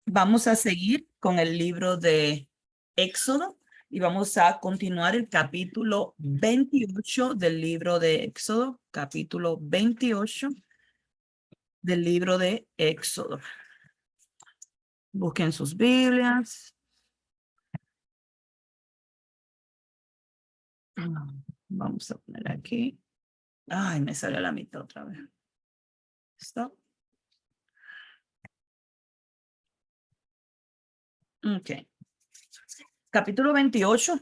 Vamos a seguir con el libro de Éxodo y vamos a continuar el capítulo 28 del libro de Éxodo, capítulo 28 del libro de Éxodo. Busquen sus Biblias. Vamos a poner aquí. Ay, me salió la mitad otra vez. ¿Stop? Ok. Capítulo 28.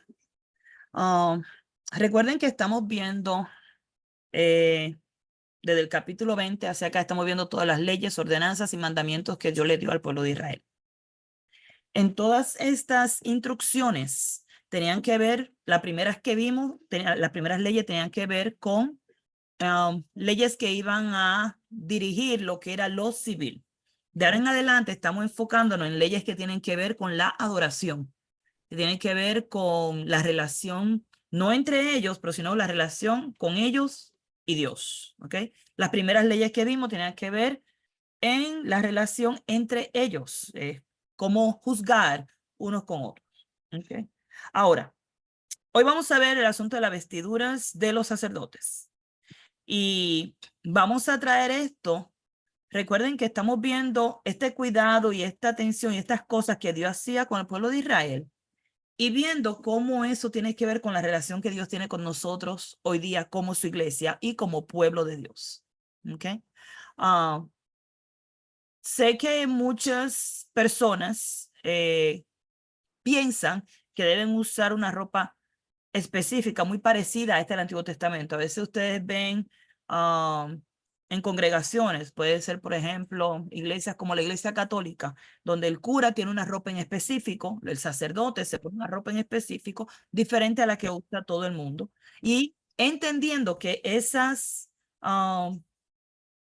Recuerden que estamos viendo desde el capítulo 20 hacia acá, estamos viendo todas las leyes, ordenanzas y mandamientos que Dios le dio al pueblo de Israel. En todas estas instrucciones tenían que ver, las primeras que vimos, las primeras leyes tenían que ver con leyes que iban a dirigir lo que era lo civil. De ahora en adelante estamos enfocándonos en leyes que tienen que ver con la adoración, que tienen que ver con la relación, no entre ellos, pero sino la relación con ellos y Dios. ¿Ok? Las primeras leyes que vimos tenían que ver en la relación entre ellos, cómo juzgar unos con otros. ¿Okay? Ahora, hoy vamos a ver el asunto de las vestiduras de los sacerdotes. Y vamos a traer esto. Recuerden que estamos viendo este cuidado y esta atención y estas cosas que Dios hacía con el pueblo de Israel y viendo cómo eso tiene que ver con la relación que Dios tiene con nosotros hoy día como su iglesia y como pueblo de Dios. ¿Ok? Sé que muchas personas piensan que deben usar una ropa específica, muy parecida a esta del Antiguo Testamento. A veces ustedes ven en congregaciones, puede ser, por ejemplo, iglesias como la Iglesia Católica, donde el cura tiene una ropa en específico, el sacerdote se pone una ropa en específico, diferente a la que usa todo el mundo. Y entendiendo que esas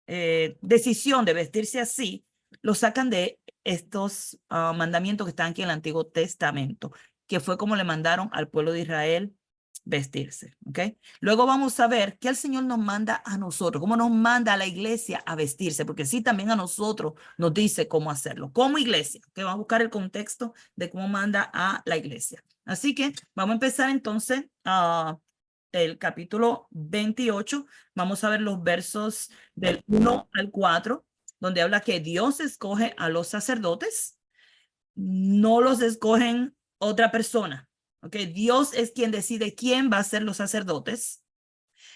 decisión de vestirse así, lo sacan de estos mandamientos que están aquí en el Antiguo Testamento, que fue como le mandaron al pueblo de Israel vestirse. ¿Ok? Luego vamos a ver qué el Señor nos manda a nosotros, cómo nos manda a la iglesia a vestirse, porque sí también a nosotros nos dice cómo hacerlo, como iglesia, que vamos a buscar el contexto de cómo manda a la iglesia. Así que vamos a empezar entonces el capítulo 28. Vamos a ver los versos del 1 al 4, donde habla que Dios escoge a los sacerdotes, no los escogen otra persona. Okay, Dios es quien decide quién va a ser los sacerdotes.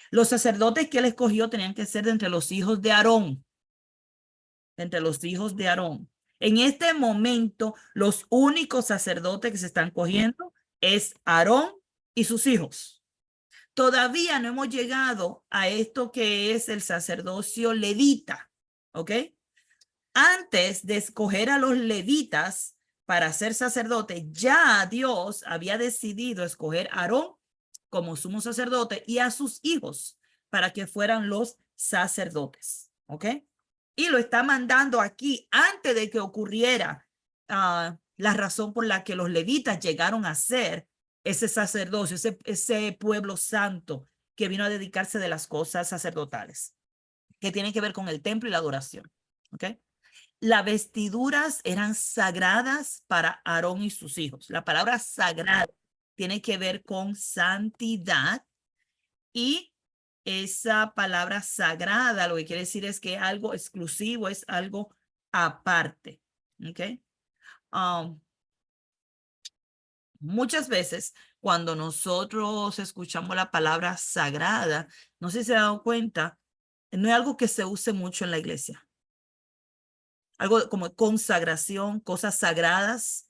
Los sacerdotes que él escogió tenían que ser de entre los hijos de Aarón. De entre los hijos de Aarón. En este momento, los únicos sacerdotes que se están cogiendo es Aarón y sus hijos. Todavía no hemos llegado a esto que es el sacerdocio levita, ¿ok? Antes de escoger a los levitas para ser sacerdote, ya Dios había decidido escoger a Aarón como sumo sacerdote y a sus hijos para que fueran los sacerdotes, ¿ok? Y lo está mandando aquí antes de que ocurriera la razón por la que los levitas llegaron a ser ese sacerdocio, ese pueblo santo que vino a dedicarse de las cosas sacerdotales, que tienen que ver con el templo y la adoración, ¿ok? Las vestiduras eran sagradas para Aarón y sus hijos. La palabra sagrada tiene que ver con santidad y esa palabra sagrada lo que quiere decir es que algo exclusivo, es algo aparte. ¿Ok? Um, Muchas veces cuando nosotros escuchamos la palabra sagrada, no sé si se han dado cuenta, no es algo que se use mucho en la iglesia. Algo como consagración, cosas sagradas,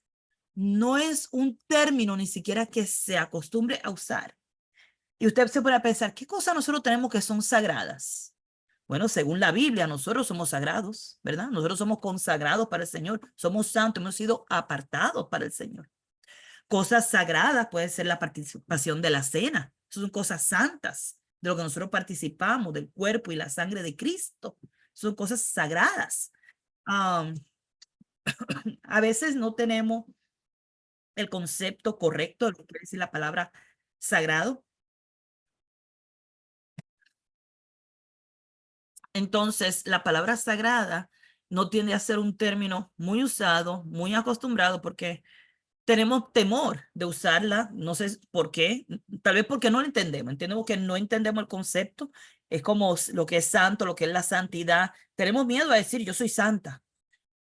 no es un término ni siquiera que se acostumbre a usar. Y usted se puede pensar, ¿qué cosas nosotros tenemos que son sagradas? Bueno, según la Biblia, nosotros somos sagrados, ¿verdad? Nosotros somos consagrados para el Señor, somos santos, hemos sido apartados para el Señor. Cosas sagradas puede ser la participación de la cena, son cosas santas, de lo que nosotros participamos, del cuerpo y la sangre de Cristo, son cosas sagradas. Um, a veces no tenemos el concepto correcto de lo que quiere decir la palabra sagrado. Entonces, la palabra sagrada no tiende a ser un término muy usado, muy acostumbrado, porque tenemos temor de usarla, no sé por qué, tal vez porque no lo entendemos que no entendemos el concepto, es como lo que es santo, lo que es la santidad, tenemos miedo a decir yo soy santa,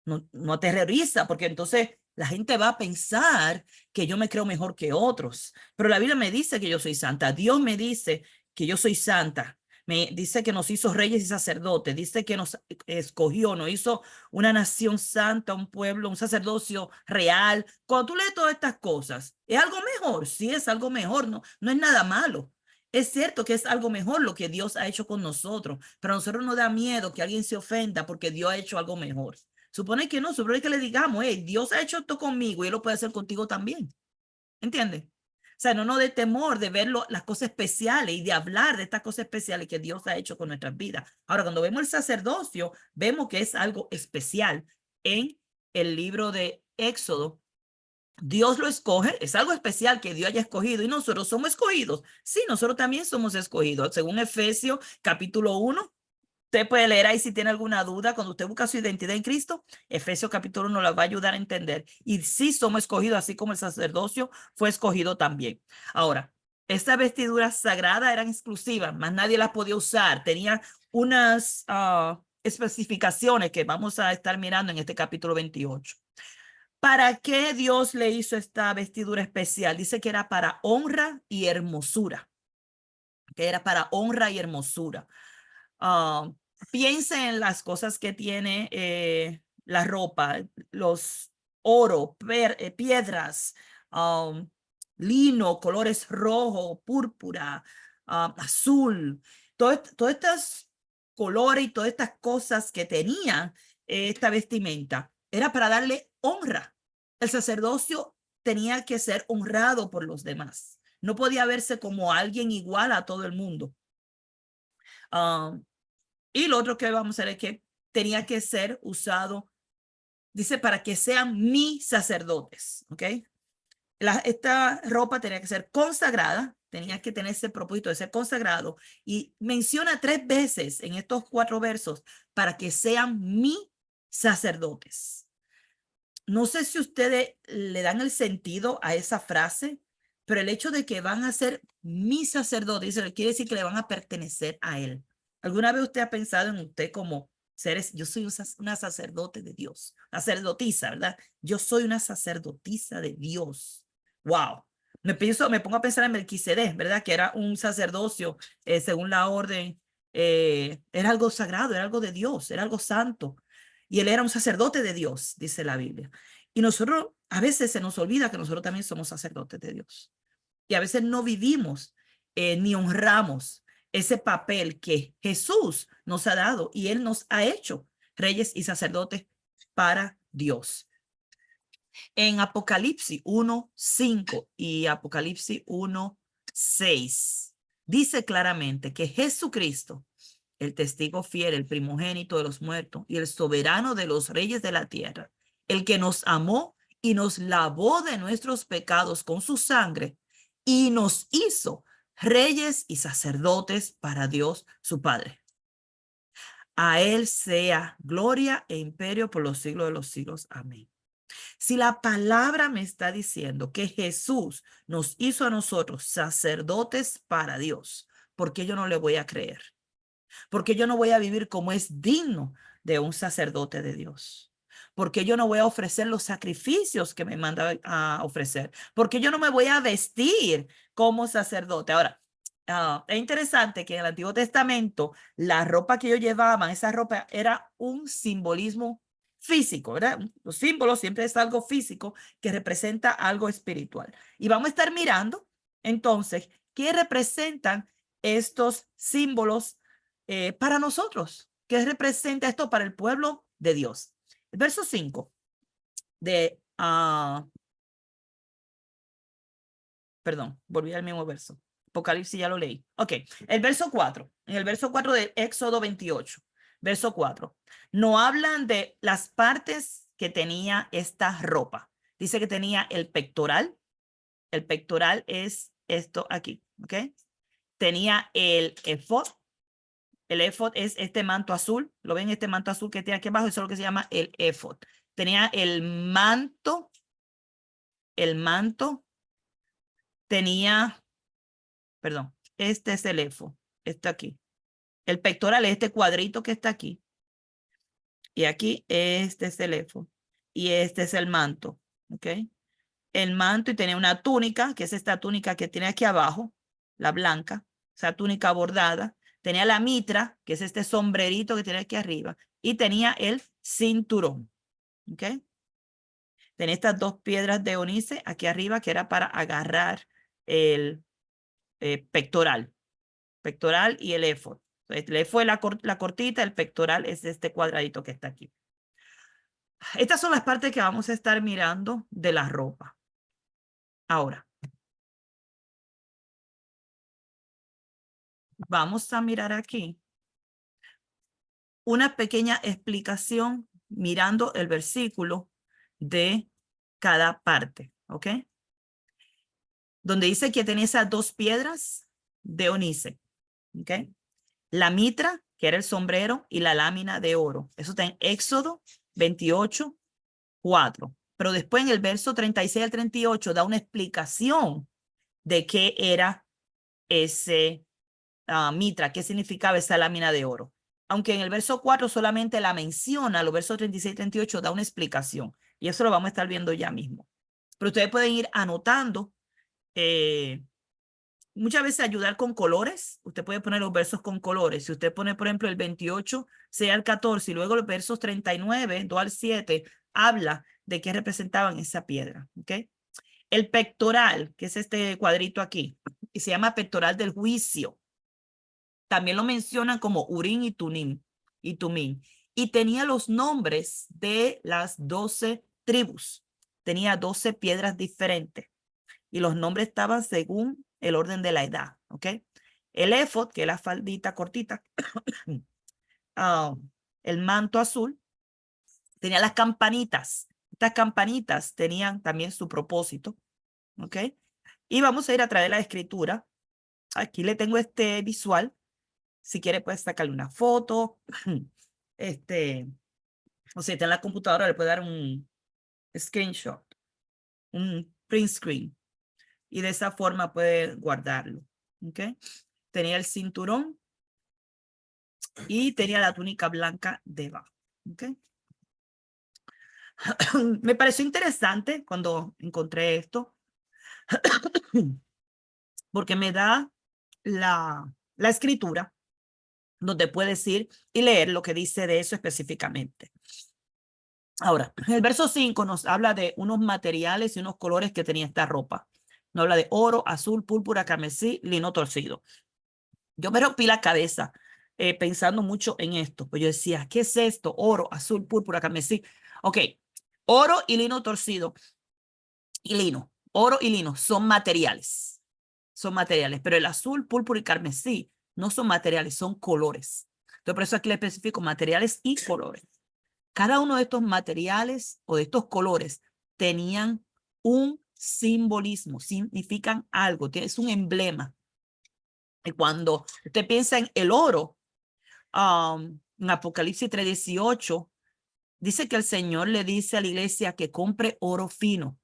no aterroriza, porque entonces la gente va a pensar que yo me creo mejor que otros, pero la Biblia me dice que yo soy santa, Dios me dice que yo soy santa, me dice que nos hizo reyes y sacerdotes, dice que nos escogió, nos hizo una nación santa, un pueblo, un sacerdocio real. Cuando tú lees todas estas cosas, ¿es algo mejor? Sí, es algo mejor, no es nada malo. Es cierto que es algo mejor lo que Dios ha hecho con nosotros, pero a nosotros nos da miedo que alguien se ofenda porque Dios ha hecho algo mejor. Supone que no, supone que le digamos, hey, Dios ha hecho esto conmigo y Él lo puede hacer contigo también. ¿Entiendes? O sea, no de temor de ver las cosas especiales y de hablar de estas cosas especiales que Dios ha hecho con nuestras vidas. Ahora, cuando vemos el sacerdocio, vemos que es algo especial en el libro de Éxodo. Dios lo escoge, es algo especial que Dios haya escogido y nosotros somos escogidos. Sí, nosotros también somos escogidos. Según Efesios capítulo 1, usted puede leer ahí si tiene alguna duda. Cuando usted busca su identidad en Cristo, Efesios capítulo 1 la va a ayudar a entender. Y sí somos escogidos, así como el sacerdocio fue escogido también. Ahora, estas vestiduras sagradas eran exclusivas, más nadie las podía usar. Tenía unas especificaciones que vamos a estar mirando en este capítulo 28. ¿Para qué Dios le hizo esta vestidura especial? Dice que era para honra y hermosura. Que era para honra y hermosura. Uh, Piense en las cosas que tiene la ropa, los oro, piedras, lino, colores rojo, púrpura, azul, todos estos colores y todas estas cosas que tenía esta vestimenta era para darle honra. El sacerdocio tenía que ser honrado por los demás. No podía verse como alguien igual a todo el mundo. Y lo otro que vamos a ver es que tenía que ser usado, dice, para que sean mis sacerdotes, ¿ok? Esta ropa tenía que ser consagrada, tenía que tener ese propósito de ser consagrado. Y menciona 3 veces en estos 4 versos, para que sean mis sacerdotes. No sé si ustedes le dan el sentido a esa frase, pero el hecho de que van a ser mis sacerdotes, quiere decir que le van a pertenecer a él. ¿Alguna vez usted ha pensado en usted como seres? Yo soy una sacerdote de Dios, sacerdotisa, ¿verdad? Yo soy una sacerdotisa de Dios. Wow. Me pongo a pensar en Melquisedec, ¿verdad? Que era un sacerdocio según la orden. Era algo sagrado, era algo de Dios, era algo santo. Y él era un sacerdote de Dios, dice la Biblia. Y nosotros, a veces se nos olvida que nosotros también somos sacerdotes de Dios. Y a veces no vivimos ni honramos ese papel que Jesús nos ha dado y Él nos ha hecho reyes y sacerdotes para Dios. En Apocalipsis 1:5 y Apocalipsis 1:6 dice claramente que Jesucristo, el testigo fiel, el primogénito de los muertos y el soberano de los reyes de la tierra, el que nos amó y nos lavó de nuestros pecados con su sangre y nos hizo reyes y sacerdotes para Dios su Padre. A él sea gloria e imperio por los siglos de los siglos. Amén. Si la palabra me está diciendo que Jesús nos hizo a nosotros sacerdotes para Dios, ¿por qué yo no le voy a creer? Porque yo no voy a vivir como es digno de un sacerdote de Dios. Porque yo no voy a ofrecer los sacrificios que me manda a ofrecer. Porque yo no me voy a vestir como sacerdote. Ahora, es interesante que en el Antiguo Testamento la ropa que ellos llevaban, esa ropa era un simbolismo físico, ¿verdad? Los símbolos siempre es algo físico que representa algo espiritual. Y vamos a estar mirando entonces qué representan estos símbolos para nosotros. ¿Qué representa esto para el pueblo de Dios? El verso 5 de, perdón, volví al mismo verso. Apocalipsis ya lo leí. Ok, el verso 4. En el verso 4 de Éxodo 28. Verso 4. No hablan de las partes que tenía esta ropa. Dice que tenía el pectoral. El pectoral es esto aquí, ¿ok? Tenía el efod. El éfod es este manto azul. ¿Lo ven? Este manto azul que tiene aquí abajo, eso es lo que se llama el éfod. Tenía el manto tenía, perdón, este es el éfod, está aquí. El pectoral es este cuadrito que está aquí. Y aquí este es el éfod. Y este es el manto, ¿ok? El manto y tenía una túnica, que es esta túnica que tiene aquí abajo, la blanca, esa túnica bordada. Tenía la mitra, que es este sombrerito que tiene aquí arriba. Y tenía el cinturón, ¿ok? Tenía estas dos piedras de ónice aquí arriba, que era para agarrar el pectoral y el éfod. Entonces, el éfod es la cortita, el pectoral es este cuadradito que está aquí. Estas son las partes que vamos a estar mirando de la ropa. Ahora, vamos a mirar aquí una pequeña explicación mirando el versículo de cada parte, ¿ok? Donde dice que tenía esas dos piedras de ónice, ¿ok? La mitra, que era el sombrero, y la lámina de oro. Eso está en Éxodo 28, 4. Pero después en el verso 36 al 38 da una explicación de qué era ese mitra, qué significaba esa lámina de oro. Aunque en el verso 4 solamente la menciona, los versos 36 y 38 da una explicación. Y eso lo vamos a estar viendo ya mismo. Pero ustedes pueden ir anotando. Muchas veces ayudar con colores. Usted puede poner los versos con colores. Si usted pone, por ejemplo, el 28, sea el 14, y luego los versos 39, 2 al 7, habla de qué representaban esa piedra. ¿Ok? El pectoral, que es este cuadrito aquí, y se llama pectoral del juicio. También lo mencionan como Urim y Tumim. Y tenía los nombres de las 12 tribus. Tenía 12 piedras diferentes. Y los nombres estaban según el orden de la edad. ¿Ok? El éfod, que es la faldita cortita, el manto azul, tenía las campanitas. Estas campanitas tenían también su propósito. ¿Ok? Y vamos a ir a través de la escritura. Aquí le tengo este visual. Si quiere, puede sacarle una foto. O si está en la computadora, le puede dar un screenshot, un print screen. Y de esa forma puede guardarlo. ¿Ok? Tenía el cinturón y tenía la túnica blanca debajo. ¿Ok? Me pareció interesante cuando encontré esto, porque me da la escritura donde puedes ir y leer lo que dice de eso específicamente. Ahora, el verso 5 nos habla de unos materiales y unos colores que tenía esta ropa. Nos habla de oro, azul, púrpura, carmesí, lino torcido. Yo me rompí la cabeza pensando mucho en esto. Pues yo decía, ¿qué es esto? Oro, azul, púrpura, carmesí. Ok, oro y lino torcido y lino. Oro y lino son materiales. Son materiales, pero el azul, púrpura y carmesí no son materiales, son colores. Entonces, por eso aquí le especifico materiales y colores. Cada uno de estos materiales o de estos colores tenían un simbolismo, significan algo, es un emblema. Y cuando usted piensa en el oro, en Apocalipsis 3:18, dice que el Señor le dice a la iglesia que compre oro fino.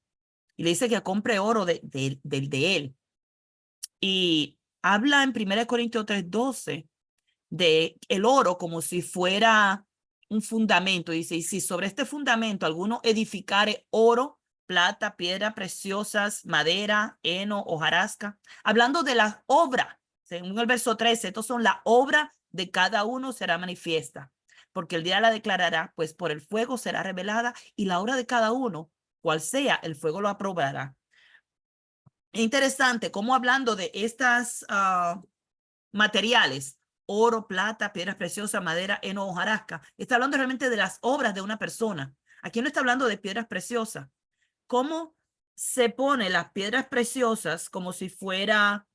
Y le dice que compre oro de él. Y habla en 1 Corintios 3:12 de el oro como si fuera un fundamento. Dice, y si sobre este fundamento alguno edificare oro, plata, piedra preciosas, madera, heno, hojarasca, hablando de la obra, según el verso 13, estos son la obra de cada uno será manifiesta, porque el día la declarará, pues por el fuego será revelada, y la obra de cada uno, cual sea, el fuego lo aprobará. Interesante cómo hablando de estas materiales, oro, plata, piedras preciosas, madera, heno, hojarasca, está hablando realmente de las obras de una persona. Aquí no está hablando de piedras preciosas. ¿Cómo se pone las piedras preciosas como si fuera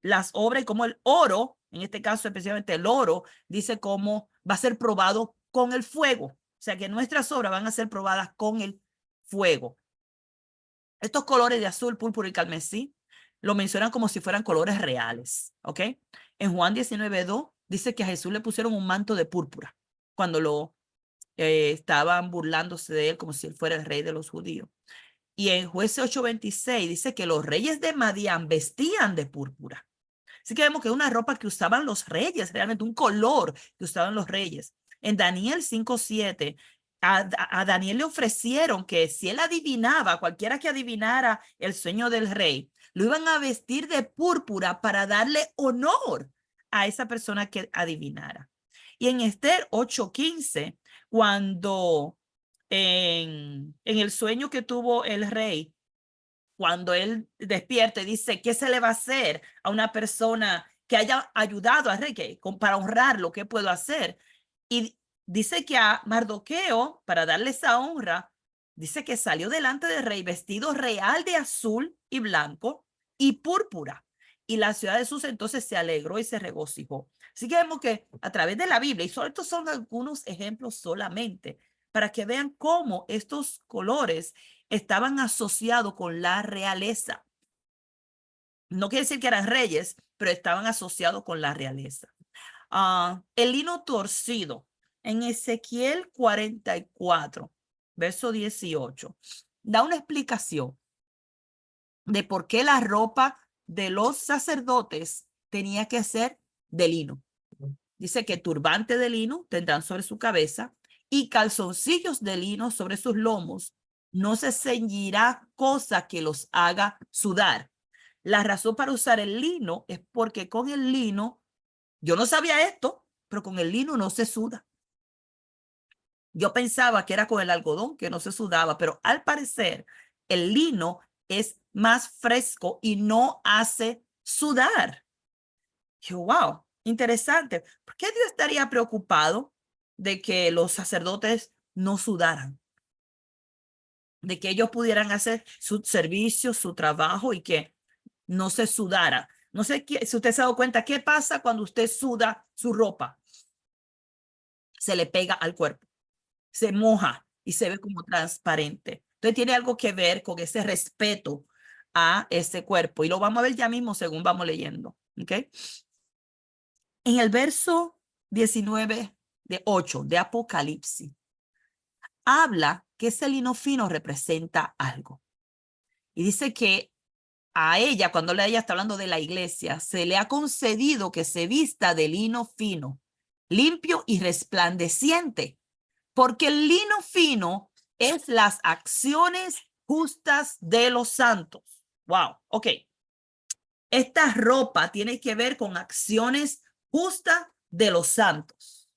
las obras, y como el oro, en este caso especialmente el oro, dice cómo va a ser probado con el fuego? O sea que nuestras obras van a ser probadas con el fuego. Estos colores de azul, púrpura y carmesí lo mencionan como si fueran colores reales, ¿ok? En Juan 19:2 dice que a Jesús le pusieron un manto de púrpura cuando lo estaban burlándose de él como si él fuera el rey de los judíos. Y en Jueces 8:26 dice que los reyes de Madián vestían de púrpura. Así que vemos que es una ropa que usaban los reyes, realmente un color que usaban los reyes. En Daniel 5:7, a Daniel le ofrecieron que si él adivinaba, cualquiera que adivinara el sueño del rey, lo iban a vestir de púrpura para darle honor a esa persona que adivinara. Y en Esther 8:15, cuando en el sueño que tuvo el rey, cuando él despierta, dice, ¿qué se le va a hacer a una persona que haya ayudado al rey? Para honrarlo, ¿qué puedo hacer? Y dice que a Mardoqueo, para darle esa honra, dice que salió delante del rey vestido real de azul y blanco y púrpura. Y la ciudad de Susa entonces se alegró y se regocijó. Así que vemos que a través de la Biblia, y solo estos son algunos ejemplos solamente, para que vean cómo estos colores estaban asociados con la realeza. No quiere decir que eran reyes, pero estaban asociados con la realeza. El lino torcido. En Ezequiel 44, verso 18, da una explicación de por qué la ropa de los sacerdotes tenía que ser de lino. Dice que turbante de lino tendrán sobre su cabeza y calzoncillos de lino sobre sus lomos. No se ceñirá cosa que los haga sudar. La razón para usar el lino es porque con el lino, yo no sabía esto, pero con el lino no se suda. Yo pensaba que era con el algodón que no se sudaba, pero al parecer el lino es más fresco y no hace sudar. Yo, wow, interesante. ¿Por qué Dios estaría preocupado de que los sacerdotes no sudaran? De que ellos pudieran hacer su servicio, su trabajo y que no se sudara. No sé si usted se ha dado cuenta, ¿qué pasa cuando usted suda su ropa? Se le pega al cuerpo, se moja y se ve como transparente. Entonces tiene algo que ver con ese respeto a ese cuerpo. Y lo vamos a ver ya mismo según vamos leyendo. ¿Ok? En el verso 19 de 8 de Apocalipsis, habla que ese lino fino representa algo. Y dice que a ella, cuando ella está hablando de la iglesia, se le ha concedido que se vista de lino fino, limpio y resplandeciente, porque el lino fino es las acciones justas de los santos. Wow, ok. Esta ropa tiene que ver con acciones justas de los santos.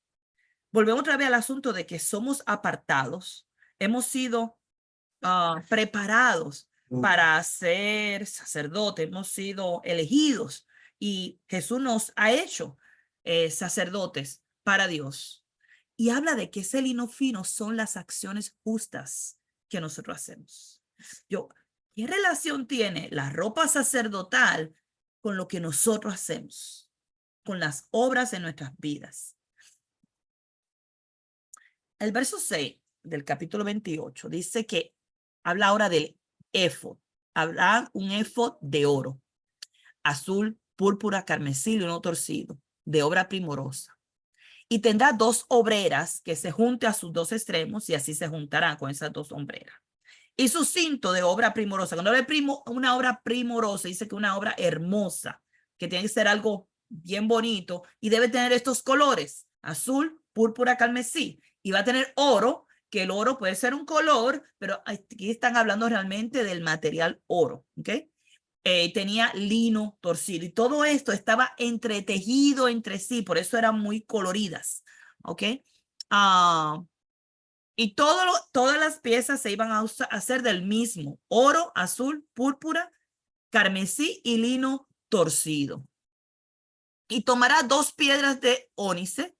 Volvemos otra vez al asunto de que somos apartados. Hemos sido preparados para ser sacerdotes, hemos sido elegidos y Jesús nos ha hecho sacerdotes para Dios. Y habla de que ese lino fino son las acciones justas que nosotros hacemos. ¿Qué relación tiene la ropa sacerdotal con lo que nosotros hacemos, con las obras en nuestras vidas? El verso 6 del capítulo 28 dice que habla ahora del éfod. Habla un éfod de oro, azul, púrpura, carmesí y uno torcido, de obra primorosa. Y tendrá dos obreras que se junten a sus dos extremos y así se juntarán con esas dos hombreras. Y su cinto de obra primorosa. Cuando ve una obra primorosa, dice que una obra hermosa, que tiene que ser algo bien bonito y debe tener estos colores, azul, púrpura, carmesí. Y va a tener oro, que el oro puede ser un color, pero aquí están hablando realmente del material oro, ¿ok? Tenía lino torcido y todo esto estaba entretejido entre sí, por eso eran muy coloridas, ¿ok? Y todas las piezas se iban a hacer del mismo, oro, azul, púrpura, carmesí y lino torcido. Y tomará dos piedras de ónice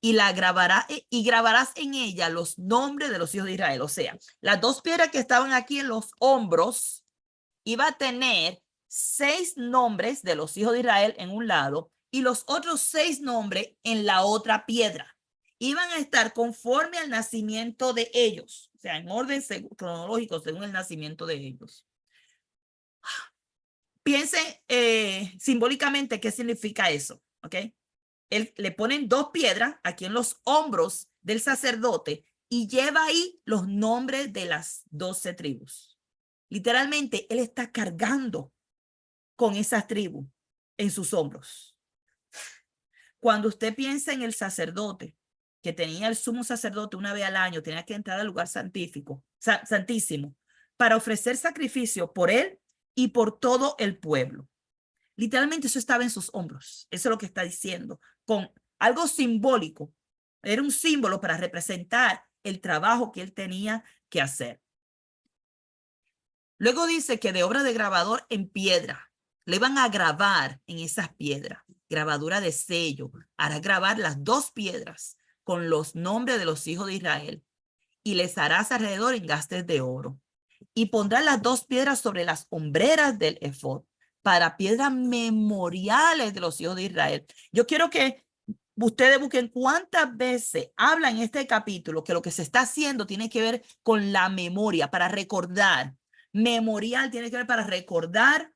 y grabarás en ella los nombres de los hijos de Israel. O sea, las dos piedras que estaban aquí en los hombros iba a tener 6 nombres de los hijos de Israel en un lado y los otros 6 nombres en la otra piedra. Iban a estar conforme al nacimiento de ellos, o sea, en orden cronológico según el nacimiento de ellos. Piensen simbólicamente qué significa eso, ¿ok? él le ponen 2 piedras aquí en los hombros del sacerdote y lleva ahí los nombres de las 12 tribus. Literalmente, él está cargando con esas tribus en sus hombros. Cuando usted piensa en el sacerdote, que tenía el sumo sacerdote una vez al año, tenía que entrar al lugar santísimo, para ofrecer sacrificio por él y por todo el pueblo. Literalmente eso estaba en sus hombros. Eso es lo que está diciendo, con algo simbólico. Era un símbolo para representar el trabajo que él tenía que hacer. Luego dice que de obra de grabador en piedra, le iban a grabar en esas piedras, grabadura de sello, hará grabar las 2 piedras con los nombres de los hijos de Israel y les harás alrededor engastes de oro. Y pondrá las 2 piedras sobre las hombreras del efod para piedras memoriales de los hijos de Israel. Yo quiero que ustedes busquen cuántas veces habla en este capítulo que lo que se está haciendo tiene que ver con la memoria, para recordar. Memorial tiene que ver para recordar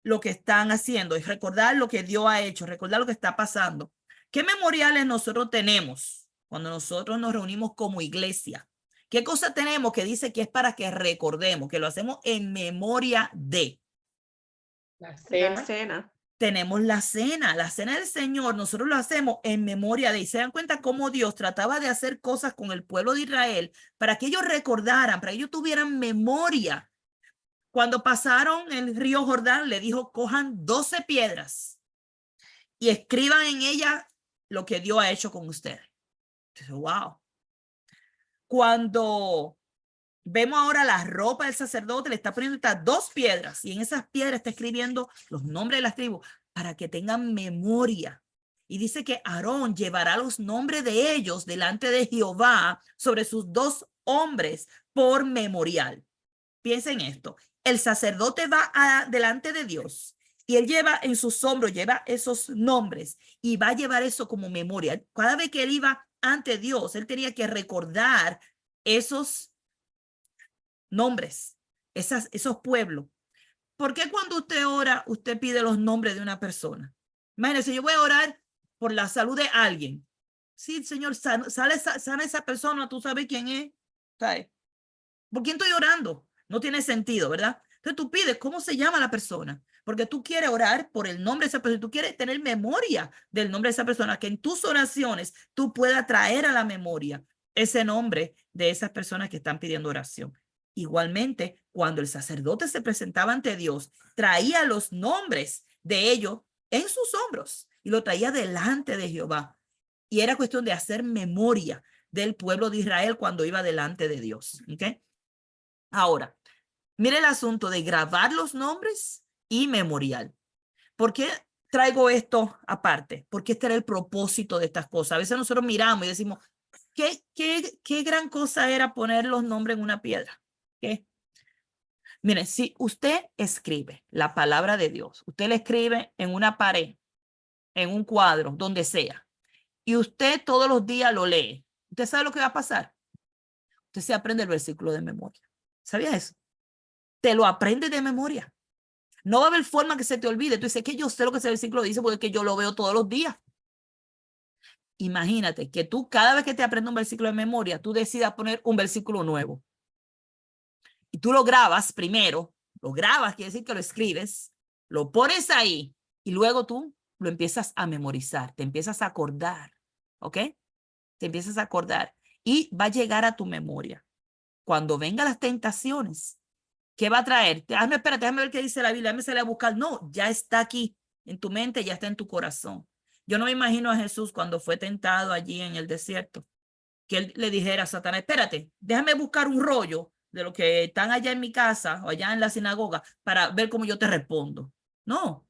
lo que están haciendo y recordar lo que Dios ha hecho, recordar lo que está pasando. ¿Qué memoriales nosotros tenemos cuando nosotros nos reunimos como iglesia? ¿Qué cosa tenemos que dice que es para que recordemos, que lo hacemos en memoria de? La cena. Tenemos la cena del Señor, nosotros lo hacemos en memoria de, y se dan cuenta cómo Dios trataba de hacer cosas con el pueblo de Israel para que ellos recordaran, para que ellos tuvieran memoria. Cuando pasaron el río Jordán, le dijo, cojan 12 piedras y escriban en ellas lo que Dios ha hecho con ustedes. Entonces, wow. Cuando vemos ahora la ropa del sacerdote, le está poniendo estas 2 piedras y en esas piedras está escribiendo los nombres de las tribus para que tengan memoria. Y dice que Aarón llevará los nombres de ellos delante de Jehová sobre sus 2 hombres por memorial. Piensen esto. El sacerdote va delante de Dios y él lleva en sus hombros, lleva esos nombres y va a llevar eso como memoria. Cada vez que él iba ante Dios, él tenía que recordar esos nombres, esos pueblos. ¿Por qué cuando usted ora, usted pide los nombres de una persona? Imagínense, yo voy a orar por la salud de alguien. Sí, Señor, sana esa persona, tú sabes quién es. ¿Sabes? ¿Por quién estoy orando? No tiene sentido, ¿verdad? Entonces tú pides cómo se llama la persona, porque tú quieres orar por el nombre de esa persona, tú quieres tener memoria del nombre de esa persona, que en tus oraciones tú puedas traer a la memoria ese nombre de esas personas que están pidiendo oración. Igualmente, cuando el sacerdote se presentaba ante Dios, traía los nombres de ellos en sus hombros y lo traía delante de Jehová. Y era cuestión de hacer memoria del pueblo de Israel cuando iba delante de Dios. ¿Ok? Ahora, mire el asunto de grabar los nombres y memorial. ¿Por qué traigo esto aparte? Porque este era el propósito de estas cosas. A veces nosotros miramos y decimos, ¿qué gran cosa era poner los nombres en una piedra? ¿Qué? Mire, si usted escribe la palabra de Dios, usted la escribe en una pared, en un cuadro, donde sea, y usted todos los días lo lee, ¿usted sabe lo que va a pasar? Usted se aprende el versículo de memoria. ¿Sabía eso? Te lo aprendes de memoria. No va a haber forma que se te olvide. Tú dices que yo sé lo que ese versículo dice porque yo lo veo todos los días. Imagínate que tú cada vez que te aprendes un versículo de memoria, tú decidas poner un versículo nuevo. Y tú lo grabas primero, lo grabas, quiere decir que lo escribes, lo pones ahí y luego tú lo empiezas a memorizar, te empiezas a acordar, ¿ok? Te empiezas a acordar y va a llegar a tu memoria. Cuando vengan las tentaciones, ¿qué va a traer? Espérate, déjame ver qué dice la Biblia, déjame salir a buscar. No, ya está aquí en tu mente, ya está en tu corazón. Yo no me imagino a Jesús cuando fue tentado allí en el desierto, que él le dijera a Satanás, espérate, déjame buscar un rollo de lo que están allá en mi casa o allá en la sinagoga para ver cómo yo te respondo. No,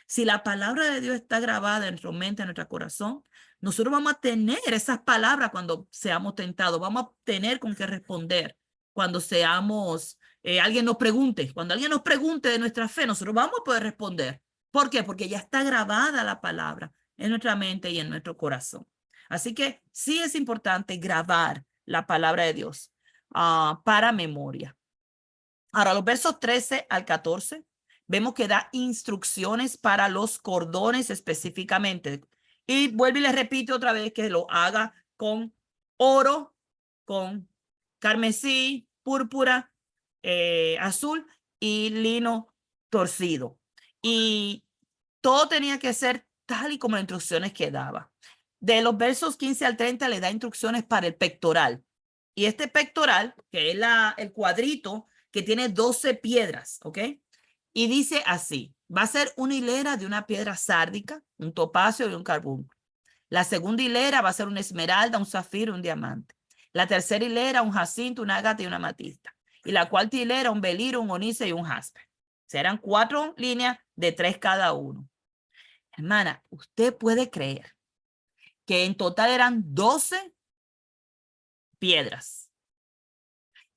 si la palabra de Dios está grabada en nuestra mente, en nuestro corazón, nosotros vamos a tener esas palabras cuando seamos tentados, vamos a tener con qué responder cuando seamos, alguien nos pregunte, cuando alguien nos pregunte de nuestra fe, nosotros vamos a poder responder. ¿Por qué? Porque ya está grabada la palabra en nuestra mente y en nuestro corazón. Así que sí es importante grabar la palabra de Dios para memoria. Ahora, los versos 13 al 14, vemos que da instrucciones para los cordones específicamente. Y vuelve y le repite otra vez que lo haga con oro, con carmesí, púrpura, azul y lino torcido. Y todo tenía que ser tal y como las instrucciones que daba. De los versos 15 al 30 le da instrucciones para el pectoral. Y este pectoral, que es el cuadrito que tiene 12 piedras, ¿ok? Y dice así, va a ser una hilera de una piedra sárdica, un topacio y un carbunco. La segunda hilera va a ser una esmeralda, un zafiro y un diamante. La tercera hilera, un jacinto, una ágata y una amatista. Y la cuarta hilera, un beliro, un onice y un jaspe. Serán 4 líneas de 3 cada uno. Hermana, usted puede creer que en total eran 12 piedras.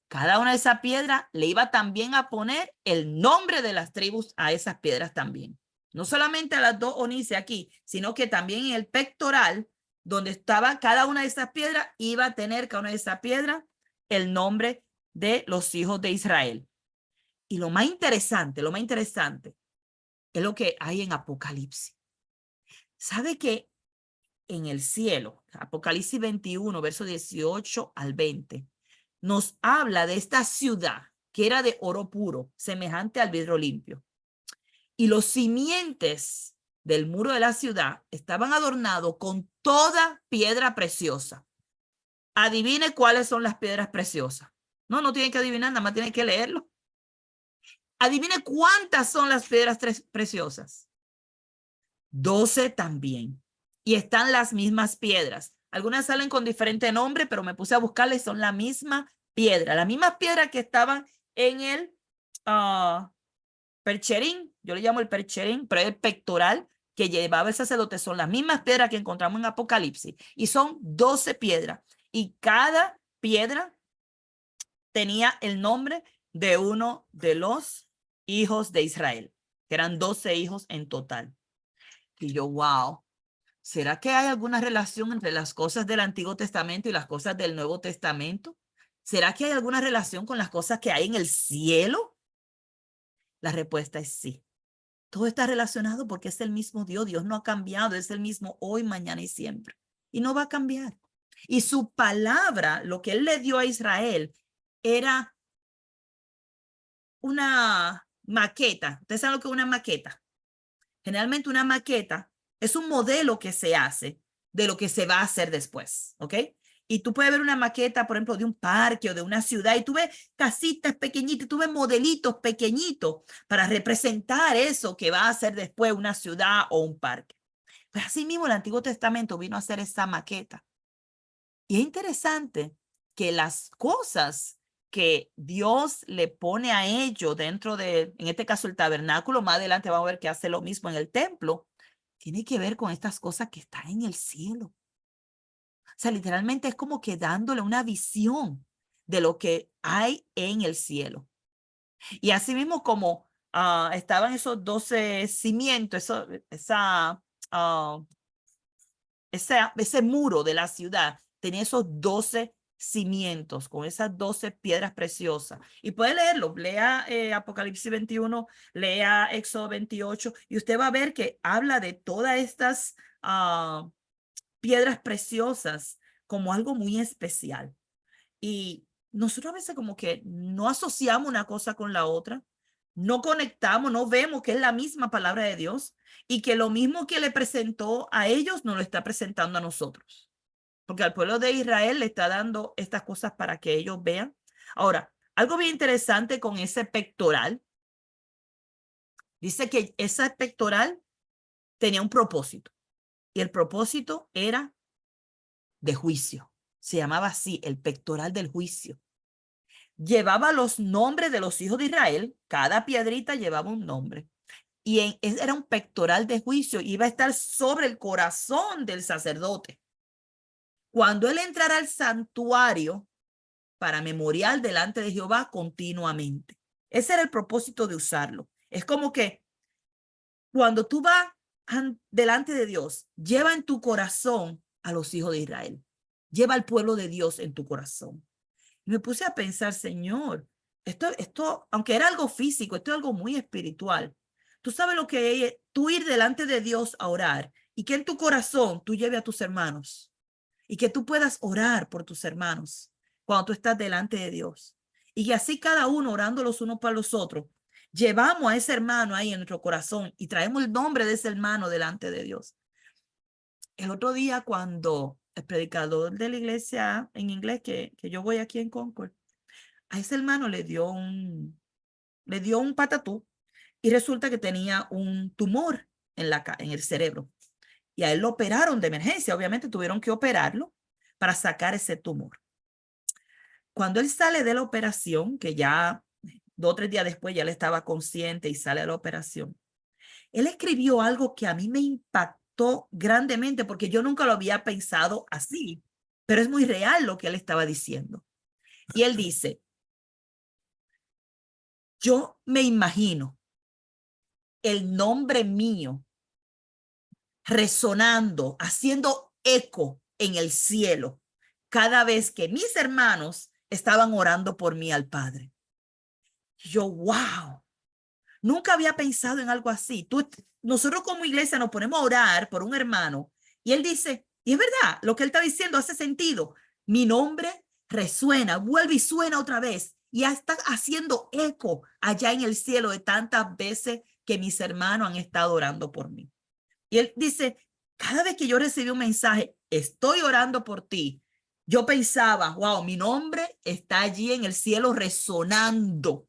Cada una de esas piedras le iba también a poner el nombre de las tribus a esas piedras también. No solamente a las 2 onice aquí, sino que también en el pectoral, donde estaba cada una de esas piedras, iba a tener cada una de esas piedras el nombre de los hijos de Israel. Y lo más interesante es lo que hay en Apocalipsis. ¿Sabe que en el cielo, Apocalipsis 21, verso 18 al 20, nos habla de esta ciudad que era de oro puro, semejante al vidrio limpio? Y los simientes del muro de la ciudad estaban adornados con toda piedra preciosa. Adivine cuáles son las piedras preciosas. No tienen que adivinar, nada más tienen que leerlo. Adivine cuántas son las piedras preciosas. 12 también. Y están las mismas piedras. Algunas salen con diferente nombre, pero me puse a buscarles, son la misma piedra. La misma piedra que estaban en el percherín, yo le llamo el percherín, pero es el pectoral que llevaba el sacerdote. Son las mismas piedras que encontramos en Apocalipsis. Y son 12 piedras. Y cada piedra tenía el nombre de uno de los hijos de Israel, que eran 12 hijos en total. Y yo, wow, ¿será que hay alguna relación entre las cosas del Antiguo Testamento y las cosas del Nuevo Testamento? ¿Será que hay alguna relación con las cosas que hay en el cielo? La respuesta es sí. Todo está relacionado porque es el mismo Dios. Dios no ha cambiado, es el mismo hoy, mañana y siempre. Y no va a cambiar. Y su palabra, lo que él le dio a Israel, era una maqueta. ¿Ustedes saben lo que es una maqueta? Generalmente una maqueta es un modelo que se hace de lo que se va a hacer después, ¿ok? Y tú puedes ver una maqueta, por ejemplo, de un parque o de una ciudad y tú ves casitas pequeñitas, tú ves modelitos pequeñitos para representar eso que va a hacer después una ciudad o un parque. Pues así mismo el Antiguo Testamento vino a hacer esa maqueta. Y es interesante que las cosas que Dios le pone a ellos dentro de, en este caso, el tabernáculo, más adelante vamos a ver que hace lo mismo en el templo, tiene que ver con estas cosas que están en el cielo. O sea, literalmente es como que dándole una visión de lo que hay en el cielo. Y así mismo como estaban esos 12 cimientos, ese muro de la ciudad tenía esos 12 cimientos con esas 12 piedras preciosas. Y puede leerlo, lea Apocalipsis 21, lea Éxodo 28 y usted va a ver que habla de todas estas piedras preciosas como algo muy especial. Y nosotros a veces como que no asociamos una cosa con la otra, no conectamos, no vemos que es la misma palabra de Dios y que lo mismo que le presentó a ellos nos lo está presentando a nosotros. Porque al pueblo de Israel le está dando estas cosas para que ellos vean. Ahora, algo bien interesante con ese pectoral, dice que ese pectoral tenía un propósito y el propósito era de juicio. Se llamaba así, el pectoral del juicio. Llevaba los nombres de los hijos de Israel, cada piedrita llevaba un nombre. Y era un pectoral de juicio, iba a estar sobre el corazón del sacerdote. Cuando él entrara al santuario para memorial delante de Jehová continuamente. Ese era el propósito de usarlo. Es como que cuando tú vas delante de Dios, lleva en tu corazón a los hijos de Israel. Lleva al pueblo de Dios en tu corazón. Y me puse a pensar, Señor, esto, aunque era algo físico, esto es algo muy espiritual. Tú sabes lo que es tú ir delante de Dios a orar y que en tu corazón tú lleves a tus hermanos y que tú puedas orar por tus hermanos cuando tú estás delante de Dios. Y que así cada uno orando los unos para los otros, llevamos a ese hermano ahí en nuestro corazón y traemos el nombre de ese hermano delante de Dios. El otro día cuando el predicador de la iglesia en inglés que yo voy aquí en Concord, a ese hermano le dio un patatú y resulta que tenía un tumor en el cerebro. Y a él lo operaron de emergencia. Obviamente tuvieron que operarlo para sacar ese tumor. Cuando él sale de la operación, que ya 2 o 3 días después ya él estaba consciente y sale de la operación, él escribió algo que a mí me impactó grandemente porque yo nunca lo había pensado así, pero es muy real lo que él estaba diciendo. Y él dice, yo me imagino el nombre mío resonando, haciendo eco en el cielo cada vez que mis hermanos estaban orando por mí al Padre. Yo, wow, nunca había pensado en algo así. Nosotros como iglesia nos ponemos a orar por un hermano y él dice, y es verdad, lo que él está diciendo hace sentido. Mi nombre resuena, vuelve y suena otra vez y ya está haciendo eco allá en el cielo de tantas veces que mis hermanos han estado orando por mí. Y él dice, cada vez que yo recibí un mensaje, estoy orando por ti, yo pensaba, wow, mi nombre está allí en el cielo resonando.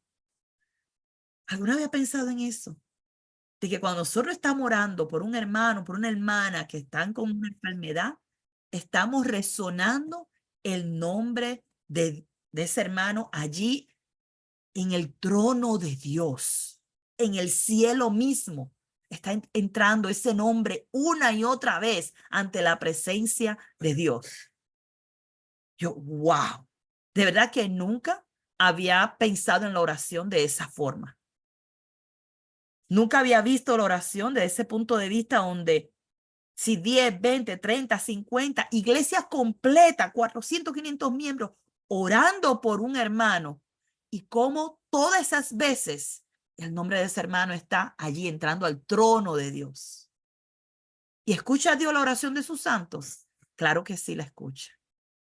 ¿Alguna vez había pensado en eso? De que cuando nosotros estamos orando por un hermano, por una hermana que están con una enfermedad, estamos resonando el nombre de ese hermano allí en el trono de Dios, en el cielo mismo. Está entrando ese nombre una y otra vez ante la presencia de Dios. Yo, wow, de verdad que nunca había pensado en la oración de esa forma. Nunca había visto la oración desde ese punto de vista donde si 10, 20, 30, 50, iglesia completa, 400, 500 miembros, orando por un hermano y cómo todas esas veces el nombre de ese hermano está allí entrando al trono de Dios. ¿Y escucha Dios la oración de sus santos? Claro que sí la escucha.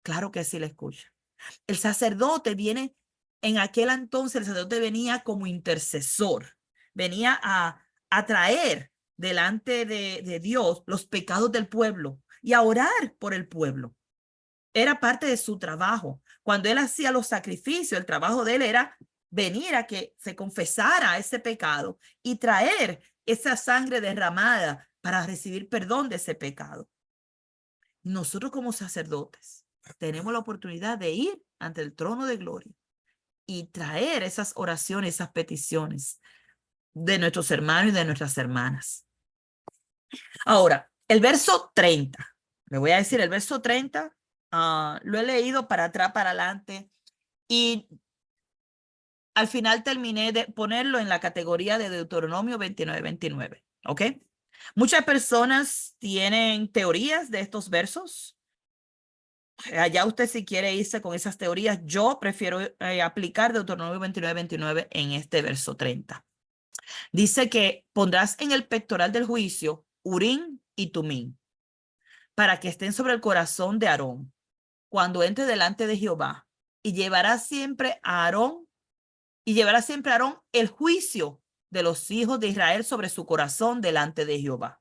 Claro que sí la escucha. El sacerdote viene, en aquel entonces el sacerdote venía como intercesor, venía a traer delante de Dios los pecados del pueblo y a orar por el pueblo. Era parte de su trabajo. Cuando él hacía los sacrificios, el trabajo de él era venir a que se confesara ese pecado y traer esa sangre derramada para recibir perdón de ese pecado. Nosotros como sacerdotes tenemos la oportunidad de ir ante el trono de gloria y traer esas oraciones, esas peticiones de nuestros hermanos y de nuestras hermanas. Ahora, el verso 30, le voy a decir el verso 30, lo he leído para atrás, para adelante y al final terminé de ponerlo en la categoría de Deuteronomio 29:29, ¿ok? Muchas personas tienen teorías de estos versos. Allá usted si quiere irse con esas teorías, yo prefiero aplicar Deuteronomio 29:29 en este verso 30. Dice que pondrás en el pectoral del juicio Urim y Tumim para que estén sobre el corazón de Aarón cuando entre delante de Jehová y llevará siempre a Aarón el juicio de los hijos de Israel sobre su corazón delante de Jehová.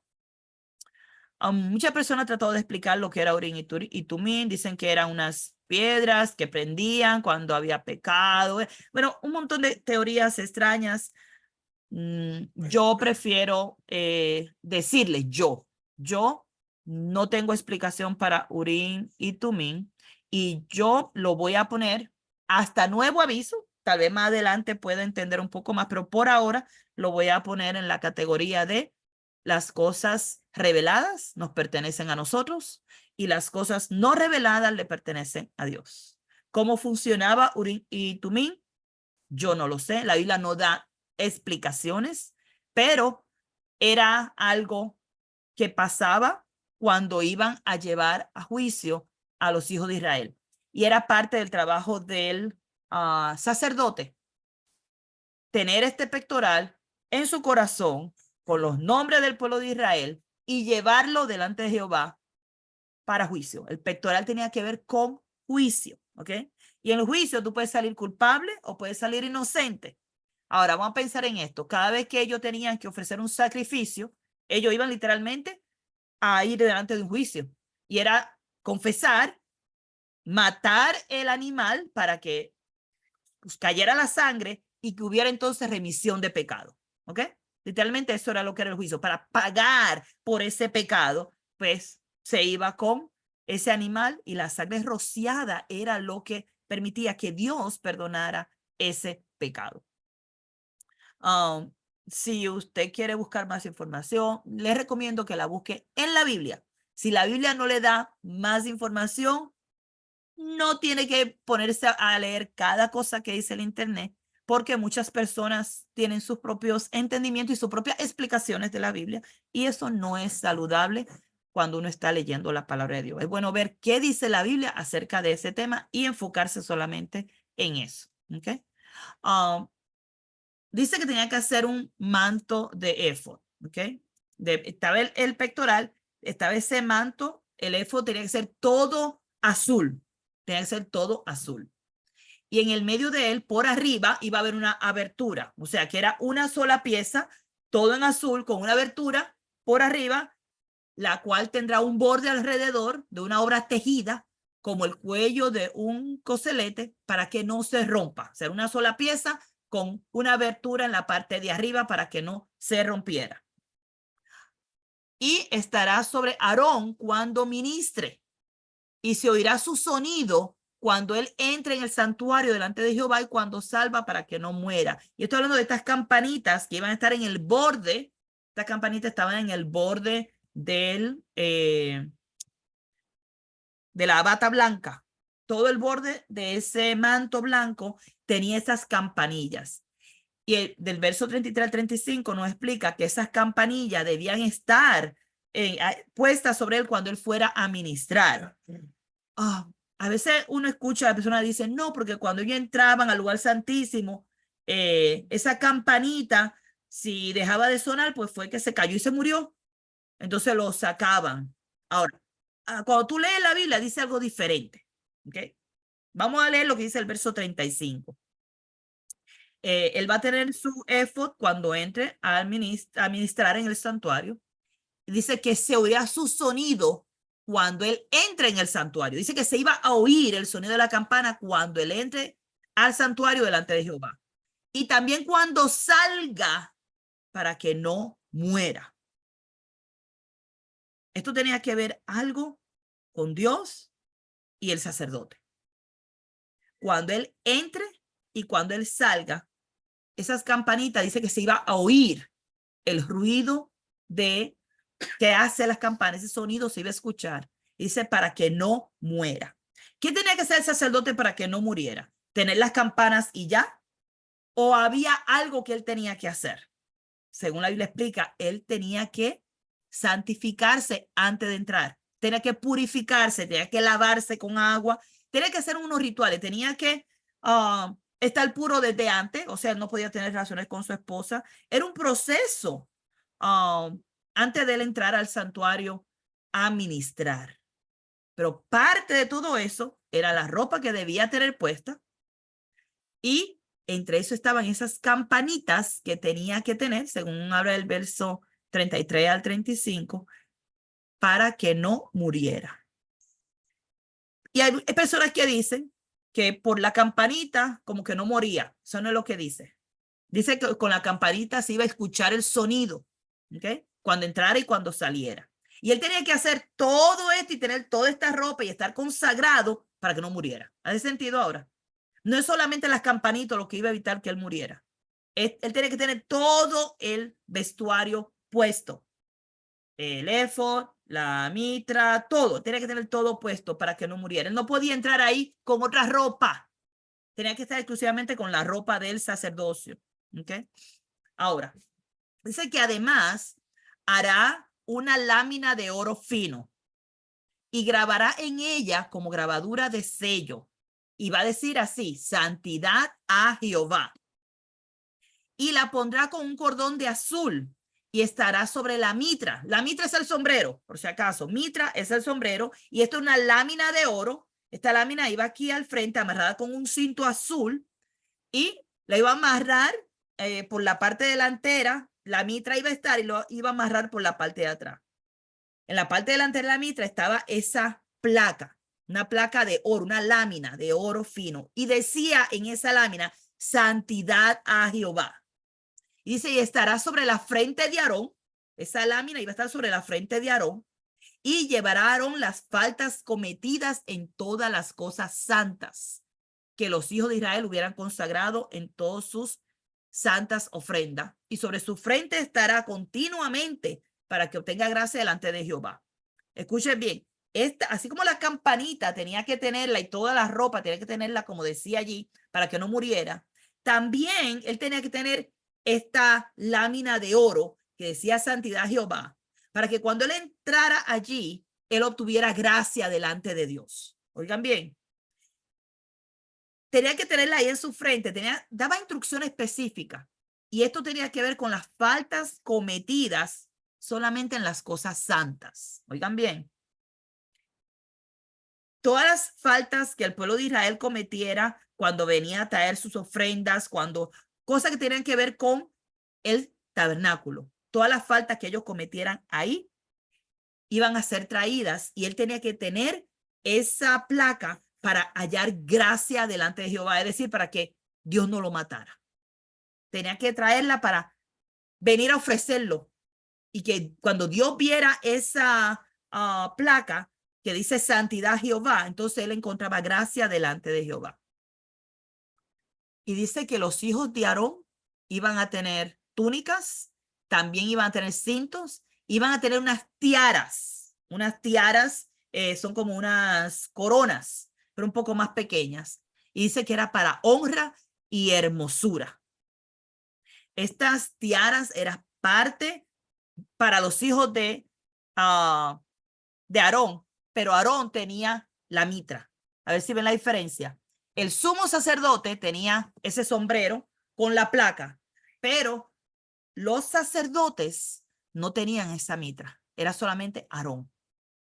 Muchas personas han tratado de explicar lo que era Urim y Tumim. Dicen que eran unas piedras que prendían cuando había pecado. Bueno, un montón de teorías extrañas. Yo prefiero decirles yo no tengo explicación para Urim y Tumim y yo lo voy a poner hasta nuevo aviso. Tal vez más adelante pueda entender un poco más, pero por ahora lo voy a poner en la categoría de las cosas reveladas nos pertenecen a nosotros y las cosas no reveladas le pertenecen a Dios. ¿Cómo funcionaba Urim y Tumim? Yo no lo sé. La Biblia no da explicaciones, pero era algo que pasaba cuando iban a llevar a juicio a los hijos de Israel. Y era parte del trabajo del sacerdote tener este pectoral en su corazón con los nombres del pueblo de Israel y llevarlo delante de Jehová para juicio. El pectoral tenía que ver con juicio, ¿ok? Y en el juicio tú puedes salir culpable o puedes salir inocente. Ahora vamos a pensar en esto. Cada vez que ellos tenían que ofrecer un sacrificio, ellos iban literalmente a ir delante de un juicio. Y era confesar, matar el animal para que pues, cayera la sangre y que hubiera entonces remisión de pecado. ¿Ok? Literalmente eso era lo que era el juicio. Para pagar por ese pecado, pues se iba con ese animal y la sangre rociada era lo que permitía que Dios perdonara ese pecado. Si usted quiere buscar más información, le recomiendo que la busque en la Biblia. Si la Biblia no le da más información, no tiene que ponerse a leer cada cosa que dice el internet, porque muchas personas tienen sus propios entendimientos y sus propias explicaciones de la Biblia, y eso no es saludable cuando uno está leyendo la palabra de Dios. Es bueno ver qué dice la Biblia acerca de ese tema y enfocarse solamente en eso. ¿Okay? Dice que tenía que hacer un manto de éfod, ¿ok? Estaba el pectoral, estaba ese manto, el éfod tenía que ser todo azul, tenía que ser todo azul. Y en el medio de él, por arriba, iba a haber una abertura, o sea, que era una sola pieza, todo en azul, con una abertura por arriba, la cual tendrá un borde alrededor de una obra tejida, como el cuello de un coselete, para que no se rompa. O sea, una sola pieza con una abertura en la parte de arriba para que no se rompiera. Y estará sobre Aarón cuando ministre, y se oirá su sonido cuando él entre en el santuario delante de Jehová y cuando salva para que no muera. Y estoy hablando de estas campanitas que iban a estar en el borde. Estas campanitas estaban en el borde de la bata blanca. Todo el borde de ese manto blanco tenía esas campanillas. Y del verso 33 al 35 nos explica que esas campanillas debían estar puestas sobre él cuando él fuera a ministrar. A veces uno escucha a la persona dice, no, porque cuando ellos entraban al lugar santísimo, esa campanita, si dejaba de sonar, pues fue que se cayó y se murió. Entonces lo sacaban. Ahora, cuando tú lees la Biblia, dice algo diferente. ¿Okay? Vamos a leer lo que dice el verso 35. Él va a tener su éfod cuando entre a administrar en el santuario. Dice que se oirá su sonido cuando él entre en el santuario. Dice que se iba a oír el sonido de la campana cuando él entre al santuario delante de Jehová. Y también cuando salga para que no muera. Esto tenía que ver algo con Dios y el sacerdote. Cuando él entre y cuando él salga, esas campanitas dice que se iba a oír el ruido de que hace las campanas, ese sonido se iba a escuchar. Dice para que no muera. ¿Qué tenía que hacer el sacerdote para que no muriera? ¿Tener las campanas y ya? ¿O había algo que él tenía que hacer? Según la Biblia explica, él tenía que santificarse antes de entrar. Tenía que purificarse, tenía que lavarse con agua, tenía que hacer unos rituales, tenía que estar puro desde antes, o sea, no podía tener relaciones con su esposa. Era un proceso antes de él entrar al santuario a ministrar. Pero parte de todo eso era la ropa que debía tener puesta y entre eso estaban esas campanitas que tenía que tener, según habla el verso 33 al 35, para que no muriera. Y hay personas que dicen que por la campanita como que no moría. Eso no es lo que dice. Dice que con la campanita se iba a escuchar el sonido, ¿ok? Cuando entrara y cuando saliera. Y él tenía que hacer todo esto y tener toda esta ropa y estar consagrado para que no muriera. ¿Hace sentido ahora? No es solamente las campanitas lo que iba a evitar que él muriera. Él tiene que tener todo el vestuario puesto. El éfod, la mitra, todo. Tiene que tener todo puesto para que no muriera. Él no podía entrar ahí con otra ropa. Tenía que estar exclusivamente con la ropa del sacerdocio. ¿Okay? Ahora, dice que además hará una lámina de oro fino y grabará en ella como grabadura de sello. Y va a decir así, santidad a Jehová. Y la pondrá con un cordón de azul y estará sobre la mitra. La mitra es el sombrero, por si acaso. Mitra es el sombrero y esto es una lámina de oro. Esta lámina iba aquí al frente amarrada con un cinto azul y la iba a amarrar por la parte delantera. La mitra iba a estar y lo iba a amarrar por la parte de atrás. En la parte delantera de la mitra estaba esa placa, una placa de oro, una lámina de oro fino. Y decía en esa lámina, santidad a Jehová. Y dice, y estará sobre la frente de Aarón. Esa lámina iba a estar sobre la frente de Aarón. Y llevará a Aarón las faltas cometidas en todas las cosas santas que los hijos de Israel hubieran consagrado en todas sus santas ofrendas. Y sobre su frente estará continuamente para que obtenga gracia delante de Jehová. Escuchen bien, así como la campanita tenía que tenerla y toda la ropa tenía que tenerla, como decía allí, para que no muriera, también él tenía que tener esta lámina de oro que decía santidad a Jehová, para que cuando él entrara allí, él obtuviera gracia delante de Dios. Oigan bien, tenía que tenerla ahí en su frente, daba instrucciones específicas, y esto tenía que ver con las faltas cometidas solamente en las cosas santas. Oigan bien, todas las faltas que el pueblo de Israel cometiera cuando venía a traer sus ofrendas, cosas que tenían que ver con el tabernáculo, todas las faltas que ellos cometieran ahí iban a ser traídas y él tenía que tener esa placa para hallar gracia delante de Jehová, es decir, para que Dios no lo matara. Tenía que traerla para venir a ofrecerlo y que cuando Dios viera esa placa que dice santidad a Jehová, entonces él encontraba gracia delante de Jehová. Y dice que los hijos de Aarón iban a tener túnicas, también iban a tener cintos, iban a tener unas tiaras. Unas tiaras son como unas coronas, pero un poco más pequeñas. Y dice que era para honra y hermosura. Estas tiaras eran parte para los hijos de Aarón, pero Aarón tenía la mitra. A ver si ven la diferencia. El sumo sacerdote tenía ese sombrero con la placa, pero los sacerdotes no tenían esa mitra. Era solamente Aarón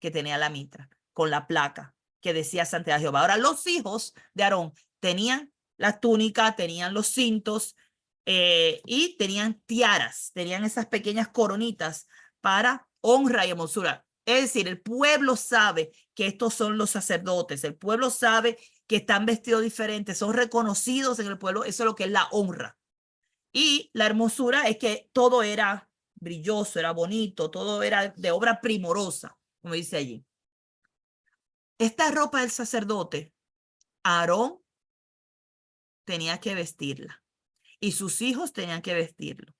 que tenía la mitra con la placa que decía santidad a Jehová. Ahora los hijos de Aarón tenían la túnica, tenían los cintos y tenían tiaras, tenían esas pequeñas coronitas para honra y hermosura. Es decir, el pueblo sabe que estos son los sacerdotes, el pueblo sabe que están vestidos diferentes, son reconocidos en el pueblo, eso es lo que es la honra. Y la hermosura es que todo era brilloso, era bonito, todo era de obra primorosa, como dice allí. Esta ropa del sacerdote, Aarón tenía que vestirla y sus hijos tenían que vestirlo.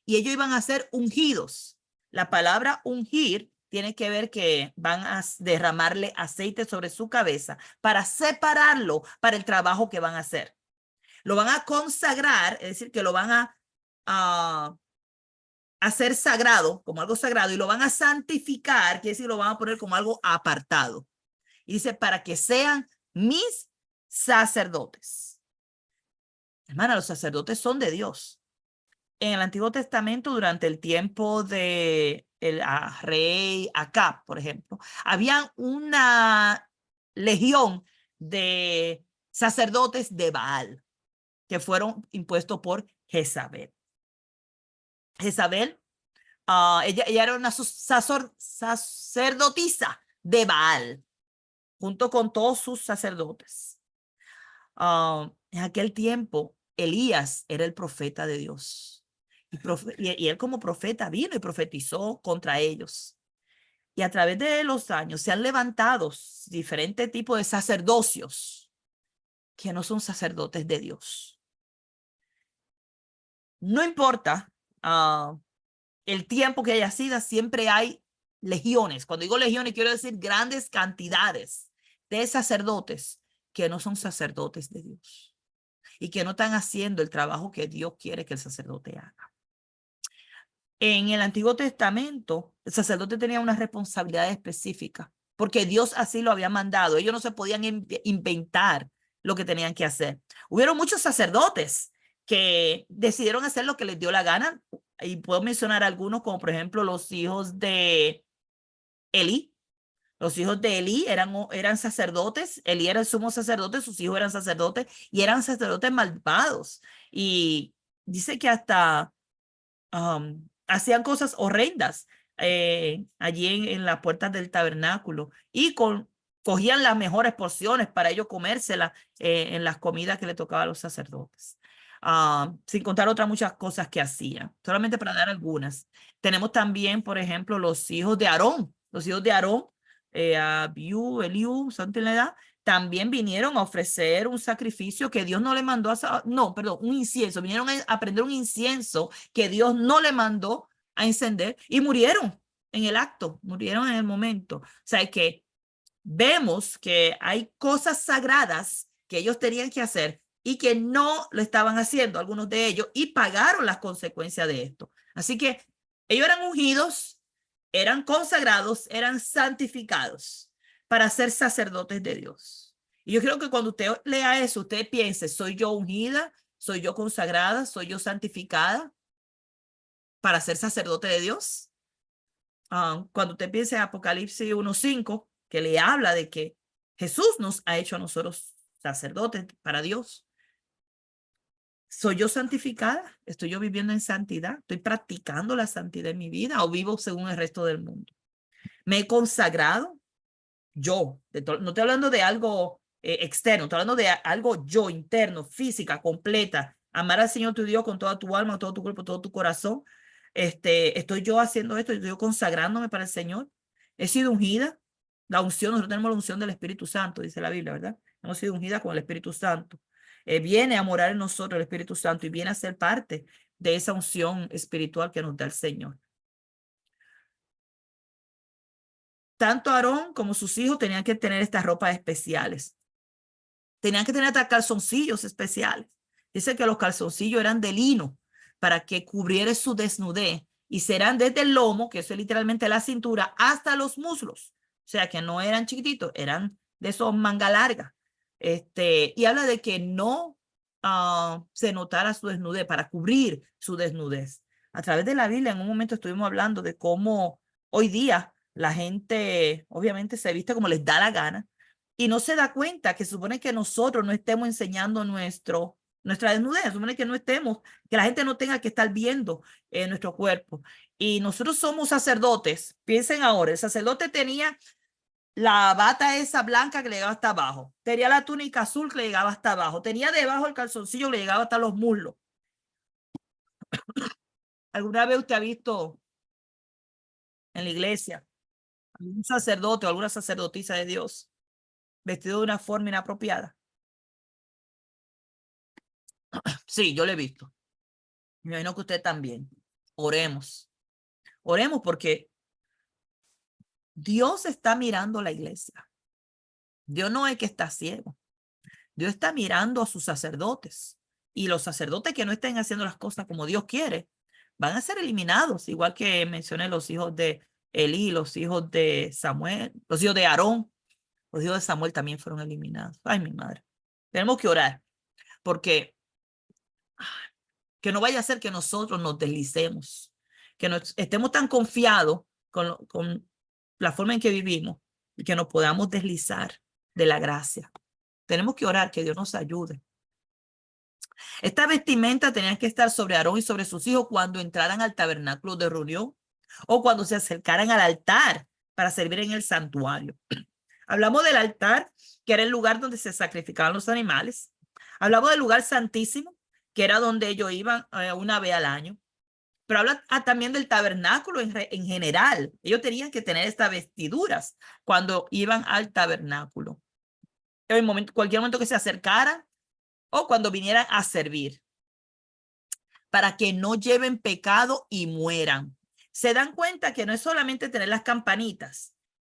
Y ellos iban a ser ungidos. La palabra ungir tiene que ver que van a derramarle aceite sobre su cabeza para separarlo para el trabajo que van a hacer. Lo van a consagrar, es decir, que lo van a hacer sagrado, como algo sagrado, y lo van a santificar, quiere decir, lo van a poner como algo apartado. Y dice, para que sean mis sacerdotes. Hermana, los sacerdotes son de Dios. En el Antiguo Testamento, durante el tiempo de el rey Acab, por ejemplo, había una legión de sacerdotes de Baal que fueron impuestos por Jezabel. Jezabel, ella era una sacerdotisa de Baal, junto con todos sus sacerdotes. En aquel tiempo, Elías era el profeta de Dios. Y él como profeta vino y profetizó contra ellos. Y a través de los años se han levantado diferentes tipos de sacerdocios que no son sacerdotes de Dios. No importa el tiempo que haya sido, siempre hay legiones. Cuando digo legiones, quiero decir grandes cantidades de sacerdotes que no son sacerdotes de Dios y que no están haciendo el trabajo que Dios quiere que el sacerdote haga. En el Antiguo Testamento, el sacerdote tenía una responsabilidad específica porque Dios así lo había mandado. Ellos no se podían inventar lo que tenían que hacer. Hubieron muchos sacerdotes que decidieron hacer lo que les dio la gana. y puedo mencionar algunos como por ejemplo los hijos de Elí. Los hijos de Elí eran sacerdotes. Elí era el sumo sacerdote, sus hijos eran sacerdotes y eran sacerdotes malvados. Y dice que hasta hacían cosas horrendas allí en las puertas del tabernáculo y cogían las mejores porciones para ellos comérselas en las comidas que le tocaba a los sacerdotes. Sin contar otras muchas cosas que hacían, solamente para dar algunas. Tenemos también, por ejemplo, los hijos de Aarón. Los hijos de Aarón, Abiú, Eliú, something like that, también vinieron a ofrecer un sacrificio que Dios no le mandó no, perdón, un incienso. Vinieron a prender un incienso que Dios no le mandó a encender y murieron en el acto, murieron en el momento. O sea, que vemos que hay cosas sagradas que ellos tenían que hacer y que no lo estaban haciendo, algunos de ellos, y pagaron las consecuencias de esto. Así que ellos eran ungidos, eran consagrados, eran santificados para ser sacerdotes de Dios. Y yo creo que cuando usted lea eso, usted piense, ¿soy yo ungida? ¿Soy yo consagrada? ¿Soy yo santificada para ser sacerdote de Dios? Cuando usted piense en Apocalipsis 1:5, que le habla de que Jesús nos ha hecho a nosotros sacerdotes para Dios. ¿Soy yo santificada? ¿Estoy yo viviendo en santidad? ¿Estoy practicando la santidad en mi vida o vivo según el resto del mundo? ¿Me he consagrado? Yo, no estoy hablando de algo externo, estoy hablando de algo yo, interno, física, completa. Amar al Señor tu Dios con toda tu alma, todo tu cuerpo, todo tu corazón. Estoy yo haciendo esto, estoy yo consagrándome para el Señor. He sido ungida. La unción, nosotros tenemos la unción del Espíritu Santo, dice la Biblia, ¿verdad? Hemos sido ungidas con el Espíritu Santo. Viene a morar en nosotros el Espíritu Santo y viene a ser parte de esa unción espiritual que nos da el Señor. Tanto Aarón como sus hijos tenían que tener estas ropas especiales. Tenían que tener hasta calzoncillos especiales. Dice que los calzoncillos eran de lino para que cubriera su desnudez y serán desde el lomo, que eso es literalmente la cintura, hasta los muslos. O sea que no eran chiquititos, eran de esos manga larga. Y habla de que no se notara su desnudez, para cubrir su desnudez. A través de la Biblia, en un momento estuvimos hablando de cómo hoy día la gente obviamente se viste como les da la gana y no se da cuenta que se supone que nosotros no estemos enseñando nuestra desnudez, se supone que no estemos, que la gente no tenga que estar viendo nuestro cuerpo. Y nosotros somos sacerdotes. Piensen ahora, el sacerdote tenía la bata esa blanca que le llegaba hasta abajo, tenía la túnica azul que le llegaba hasta abajo, tenía debajo el calzoncillo que le llegaba hasta los muslos. ¿Alguna vez usted ha visto en la iglesia algún sacerdote o alguna sacerdotisa de Dios vestido de una forma inapropiada? Sí, yo lo he visto. Me imagino que usted también. Oremos. Oremos porque Dios está mirando la iglesia. Dios no es que está ciego. Dios está mirando a sus sacerdotes. Y los sacerdotes que no estén haciendo las cosas como Dios quiere van a ser eliminados. Igual que mencioné los hijos de Elí, los hijos de Samuel, los hijos de Aarón. Los hijos de Samuel también fueron eliminados. Ay, mi madre. Tenemos que orar porque que no vaya a ser que nosotros nos deslicemos, que estemos tan confiados con la forma en que vivimos y que nos podamos deslizar de la gracia. Tenemos que orar que Dios nos ayude. Esta vestimenta tenía que estar sobre Aarón y sobre sus hijos cuando entraran al tabernáculo de reunión o cuando se acercaran al altar para servir en el santuario. Hablamos del altar, que era el lugar donde se sacrificaban los animales. Hablamos del lugar santísimo, que era donde ellos iban una vez al año. Pero habla también del tabernáculo en general. Ellos tenían que tener estas vestiduras cuando iban al tabernáculo. En cualquier momento que se acercaran o cuando vinieran a servir. Para que no lleven pecado y mueran. Se dan cuenta que no es solamente tener las campanitas.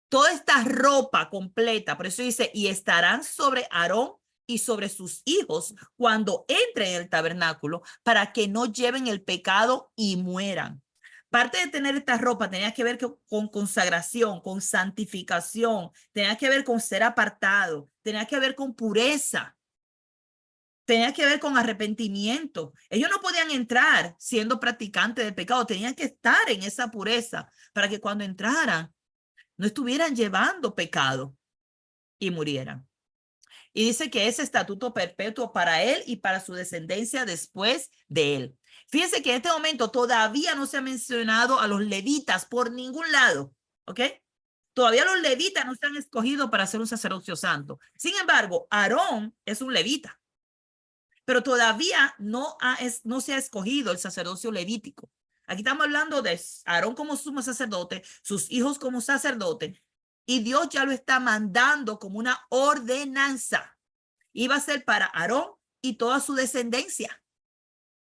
Toda esta ropa completa, por eso dice, y estarán sobre Aarón y sobre sus hijos cuando entren en el tabernáculo para que no lleven el pecado y mueran. Parte de tener esta ropa tenía que ver con consagración, con santificación, tenía que ver con ser apartado, tenía que ver con pureza, Tenía que ver con arrepentimiento. Ellos no podían entrar siendo practicantes del pecado. Tenían que estar en esa pureza para que cuando entraran no estuvieran llevando pecado y murieran. Y dice que es estatuto perpetuo para él y para su descendencia después de él. Fíjense que en este momento todavía no se ha mencionado a los levitas por ningún lado, ¿ok? Todavía los levitas no se han escogido para ser un sacerdocio santo. Sin embargo, Aarón es un levita, pero todavía no se ha escogido el sacerdocio levítico. Aquí estamos hablando de Aarón como sumo sacerdote, sus hijos como sacerdote, y Dios ya lo está mandando como una ordenanza. Iba a ser para Aarón y toda su descendencia.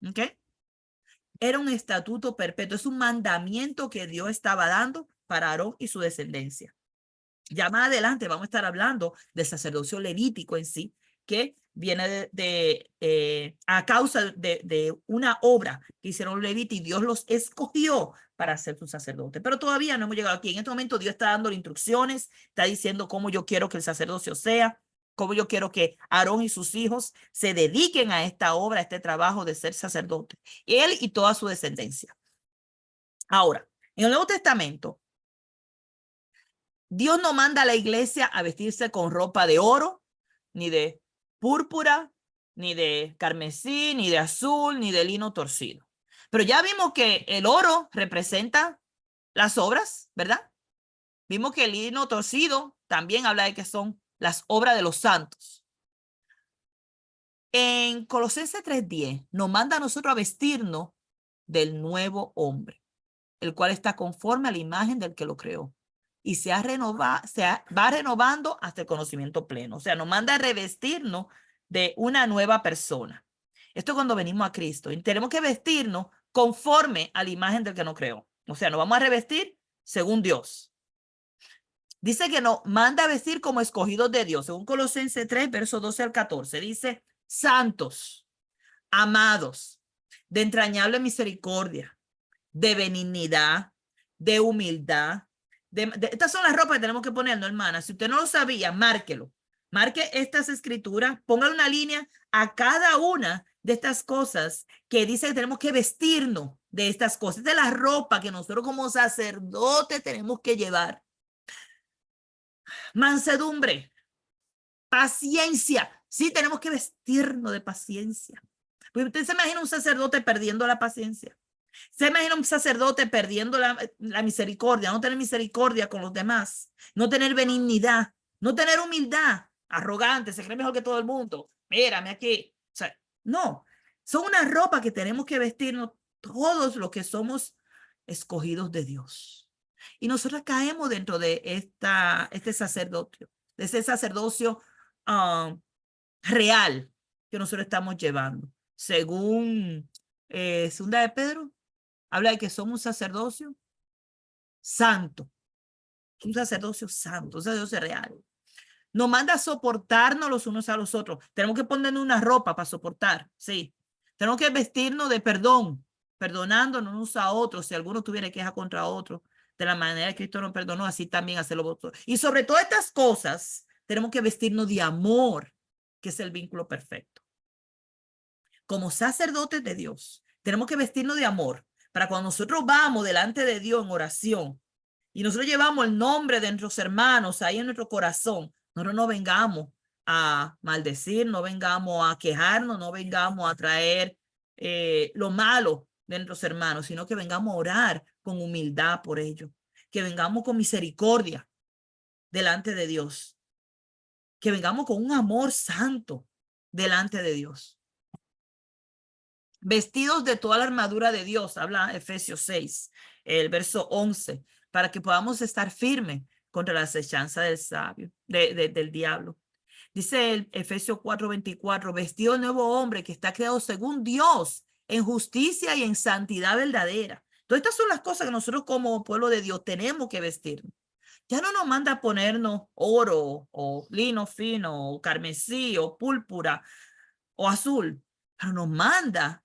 ¿Ok? Era un estatuto perpetuo, es un mandamiento que Dios estaba dando para Aarón y su descendencia. Ya más adelante vamos a estar hablando del sacerdocio levítico en sí, que viene a causa de una obra que hicieron los levitas y Dios los escogió para ser su sacerdote. Pero todavía no hemos llegado aquí. En este momento Dios está dando instrucciones, está diciendo cómo yo quiero que el sacerdocio sea, cómo yo quiero que Aarón y sus hijos se dediquen a esta obra, a este trabajo de ser sacerdote. Él y toda su descendencia. Ahora, en el Nuevo Testamento, Dios no manda a la iglesia a vestirse con ropa de oro, ni de púrpura, ni de carmesí, ni de azul, ni de lino torcido. Pero ya vimos que el oro representa las obras, ¿verdad? Vimos que el lino torcido también habla de que son las obras de los santos. En Colosenses 3:10 nos manda a nosotros a vestirnos del nuevo hombre, el cual está conforme a la imagen del que lo creó. Y va renovando hasta el conocimiento pleno. O sea, nos manda a revestirnos de una nueva persona. Esto es cuando venimos a Cristo. Y tenemos que vestirnos conforme a la imagen del que nos creó. O sea, nos vamos a revestir según Dios. Dice que nos manda a vestir como escogidos de Dios. Según Colosenses 3, versos 12 al 14. Dice, santos, amados, de entrañable misericordia, de benignidad, de humildad. Estas son las ropas que tenemos que ponernos, hermana. Si usted no lo sabía, márquelo. Marque estas escrituras, póngale una línea a cada una de estas cosas que dice que tenemos que vestirnos de estas cosas, de la ropa que nosotros como sacerdotes tenemos que llevar. Mansedumbre, paciencia. Sí, tenemos que vestirnos de paciencia. Pues usted se imagina un sacerdote perdiendo la paciencia. Se imagina un sacerdote perdiendo la misericordia, no tener misericordia con los demás, no tener benignidad, no tener humildad, arrogante, se cree mejor que todo el mundo. Mírame aquí. O sea, no, son una ropa que tenemos que vestirnos todos los que somos escogidos de Dios. Y nosotros caemos dentro de este sacerdocio, de ese sacerdocio real que nosotros estamos llevando. Según Segunda de Pedro, habla de que somos un sacerdocio santo, un sacerdocio santo, un sacerdocio real. Nos manda a soportarnos los unos a los otros. Tenemos que ponernos una ropa para soportar, sí. Tenemos que vestirnos de perdón, perdonándonos unos a otros. Si alguno tuviera queja contra otro, de la manera que Cristo nos perdonó, así también hacerlo vosotros. Y sobre todas estas cosas, tenemos que vestirnos de amor, que es el vínculo perfecto. Como sacerdotes de Dios, tenemos que vestirnos de amor para cuando nosotros vamos delante de Dios en oración y nosotros llevamos el nombre de nuestros hermanos ahí en nuestro corazón, nosotros no vengamos a maldecir, no vengamos a quejarnos, no vengamos a traer lo malo de nuestros hermanos, sino que vengamos a orar con humildad por ellos, que vengamos con misericordia delante de Dios, que vengamos con un amor santo delante de Dios. Vestidos de toda la armadura de Dios, habla Efesios 6, el verso 11, para que podamos estar firmes contra la acechanza del sabio, del diablo. Dice el Efesios 4:24, vestido el nuevo hombre que está creado según Dios, en justicia y en santidad verdadera. Todas estas son las cosas que nosotros como pueblo de Dios tenemos que vestirnos. Ya no nos manda a ponernos oro o lino fino o carmesí o púrpura o azul, pero nos manda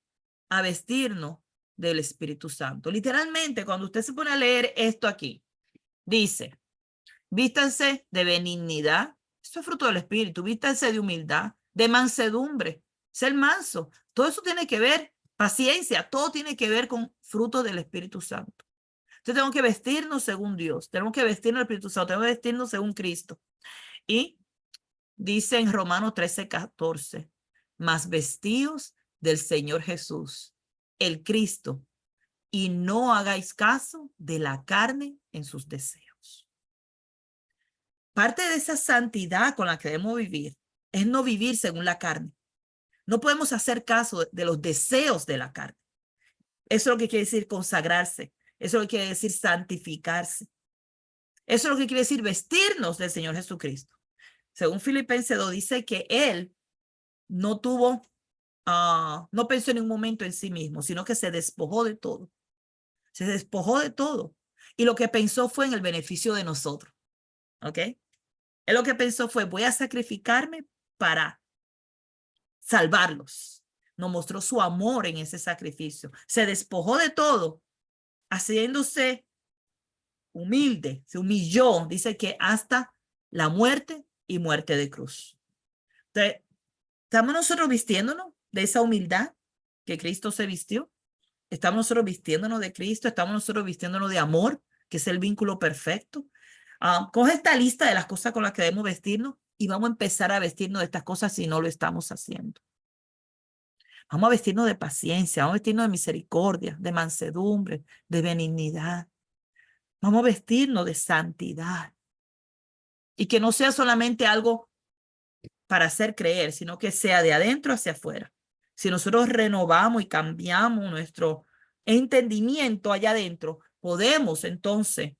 a vestirnos del Espíritu Santo. Literalmente, cuando usted se pone a leer esto aquí, dice, vístanse de benignidad, esto es fruto del Espíritu, vístanse de humildad, de mansedumbre, ser manso. Todo eso tiene que ver, paciencia, todo tiene que ver con frutos del Espíritu Santo. Entonces tenemos que vestirnos según Dios, tenemos que vestirnos del Espíritu Santo, tenemos que vestirnos según Cristo. Y dice en Romanos 13:14, mas vestíos del Señor Jesús, el Cristo, y no hagáis caso de la carne en sus deseos. Parte de esa santidad con la que debemos vivir es no vivir según la carne. No podemos hacer caso de los deseos de la carne. Eso es lo que quiere decir consagrarse. Eso es lo que quiere decir santificarse. Eso es lo que quiere decir vestirnos del Señor Jesucristo. Según Filipenses 2 dice que Él no tuvo, no pensó en un momento en sí mismo, sino que se despojó de todo. Se despojó de todo. Y lo que pensó fue en el beneficio de nosotros. ¿Ok? Él lo que pensó fue, voy a sacrificarme para salvarlos. Nos mostró su amor en ese sacrificio. Se despojó de todo, haciéndose humilde, se humilló, dice que hasta la muerte y muerte de cruz. Entonces, ¿estamos nosotros vistiéndonos de esa humildad que Cristo se vistió? ¿Estamos nosotros vistiéndonos de Cristo? ¿Estamos nosotros vistiéndonos de amor, que es el vínculo perfecto? Coge esta lista de las cosas con las que debemos vestirnos y vamos a empezar a vestirnos de estas cosas si no lo estamos haciendo. Vamos a vestirnos de paciencia, vamos a vestirnos de misericordia, de mansedumbre, de benignidad. Vamos a vestirnos de santidad. Y que no sea solamente algo para hacer creer, sino que sea de adentro hacia afuera. Si nosotros renovamos y cambiamos nuestro entendimiento allá adentro, podemos entonces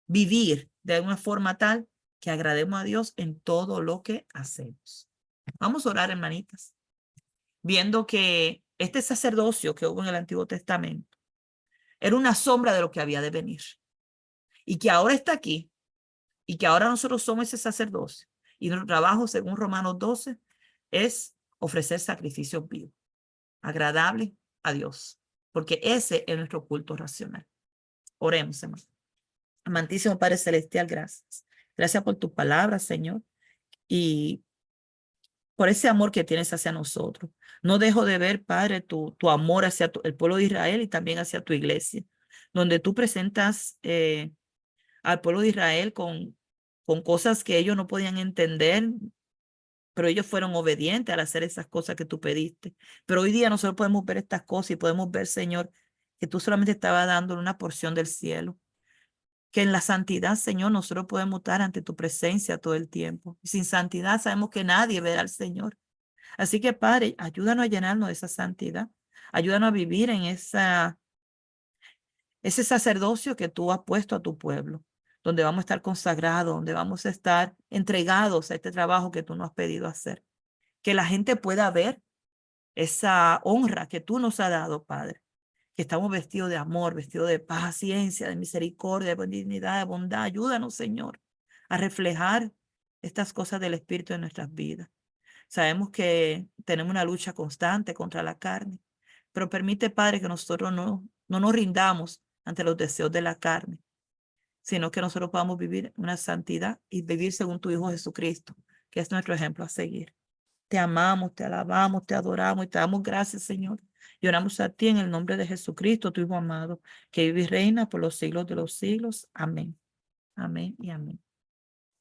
vivir de una forma tal que agrademos a Dios en todo lo que hacemos. Vamos a orar, hermanitas, viendo que este sacerdocio que hubo en el Antiguo Testamento era una sombra de lo que había de venir y que ahora está aquí y que ahora nosotros somos ese sacerdocio y nuestro trabajo, según Romanos 12, es ofrecer sacrificios vivos, agradables a Dios, porque ese es nuestro culto racional. Oremos, hermano. Amantísimo Padre Celestial, gracias. Gracias por tu palabra, Señor, y por ese amor que tienes hacia nosotros. No dejo de ver, Padre, tu amor hacia el pueblo de Israel y también hacia tu iglesia, donde tú presentas al pueblo de Israel con cosas que ellos no podían entender, pero ellos fueron obedientes al hacer esas cosas que tú pediste. Pero hoy día nosotros podemos ver estas cosas y podemos ver, Señor, que tú solamente estabas dándole una porción del cielo. Que en la santidad, Señor, nosotros podemos estar ante tu presencia todo el tiempo. Y sin santidad sabemos que nadie verá al Señor. Así que, Padre, ayúdanos a llenarnos de esa santidad. Ayúdanos a vivir en ese sacerdocio que tú has puesto a tu pueblo, donde vamos a estar consagrados, donde vamos a estar entregados a este trabajo que tú nos has pedido hacer. Que la gente pueda ver esa honra que tú nos has dado, Padre. Que estamos vestidos de amor, vestidos de paciencia, de misericordia, de benignidad, de bondad. Ayúdanos, Señor, a reflejar estas cosas del Espíritu en nuestras vidas. Sabemos que tenemos una lucha constante contra la carne, pero permite, Padre, que nosotros no nos rindamos ante los deseos de la carne, sino que nosotros podamos vivir una santidad y vivir según tu Hijo Jesucristo, que es nuestro ejemplo a seguir. Te amamos, te alabamos, te adoramos y te damos gracias, Señor. Y oramos a ti en el nombre de Jesucristo, tu Hijo amado, que vive y reina por los siglos de los siglos. Amén. Amén y amén.